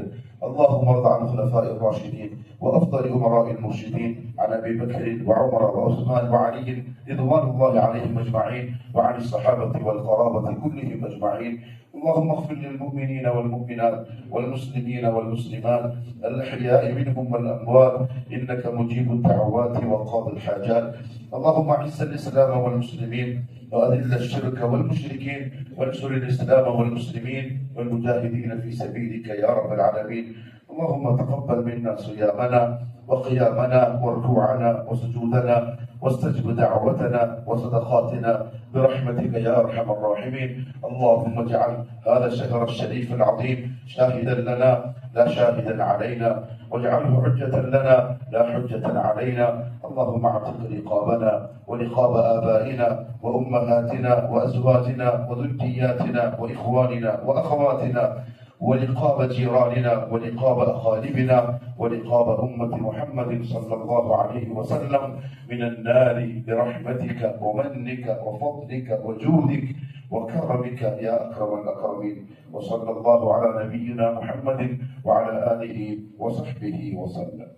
اللهم ارض عن الخلفاء الراشدين وأفضل أمراء المرشدين عن أبي بكر وعمر وعثمان وعلي رضوان الله عليهم أجمعين وعن الصحابة والقرابة كلهم أجمعين. اللهم اغفر للمؤمنين والمؤمنات والمسلمين والمسلمات الأحياء منهم والأموات إنك مجيب الدعوات وقاضي الحاجات. اللهم أعز الإسلام والمسلمين وأذل الشرك والمشركين وانصر الإسلام والمسلمين والمجاهدين في سبيلك يا رب العالمين. اللهم تقبل منا صيامنا وقيامنا وركوعنا وسجودنا واستجب دعوتنا وصدقاتنا برحمتك يا أرحم الراحمين. اللهم اجعل هذا الشهر الشريف العظيم شاهدا لنا لا شاهدا علينا، واجعله حجة لنا لا حجة علينا. اللهم اعتق رقابنا ورقاب آبائنا وأمهاتنا وأزواجنا وذرياتنا وإخواننا وأخواتنا ولقاب جيراننا ولقاب أقاربنا ولقاب أمة محمد صلى الله عليه وسلم من النار برحمتك ومنك وفضلك وجودك وكرمك يا أكرم الأكرمين. وصلى الله على نبينا محمد وعلى آله وصحبه وسلم.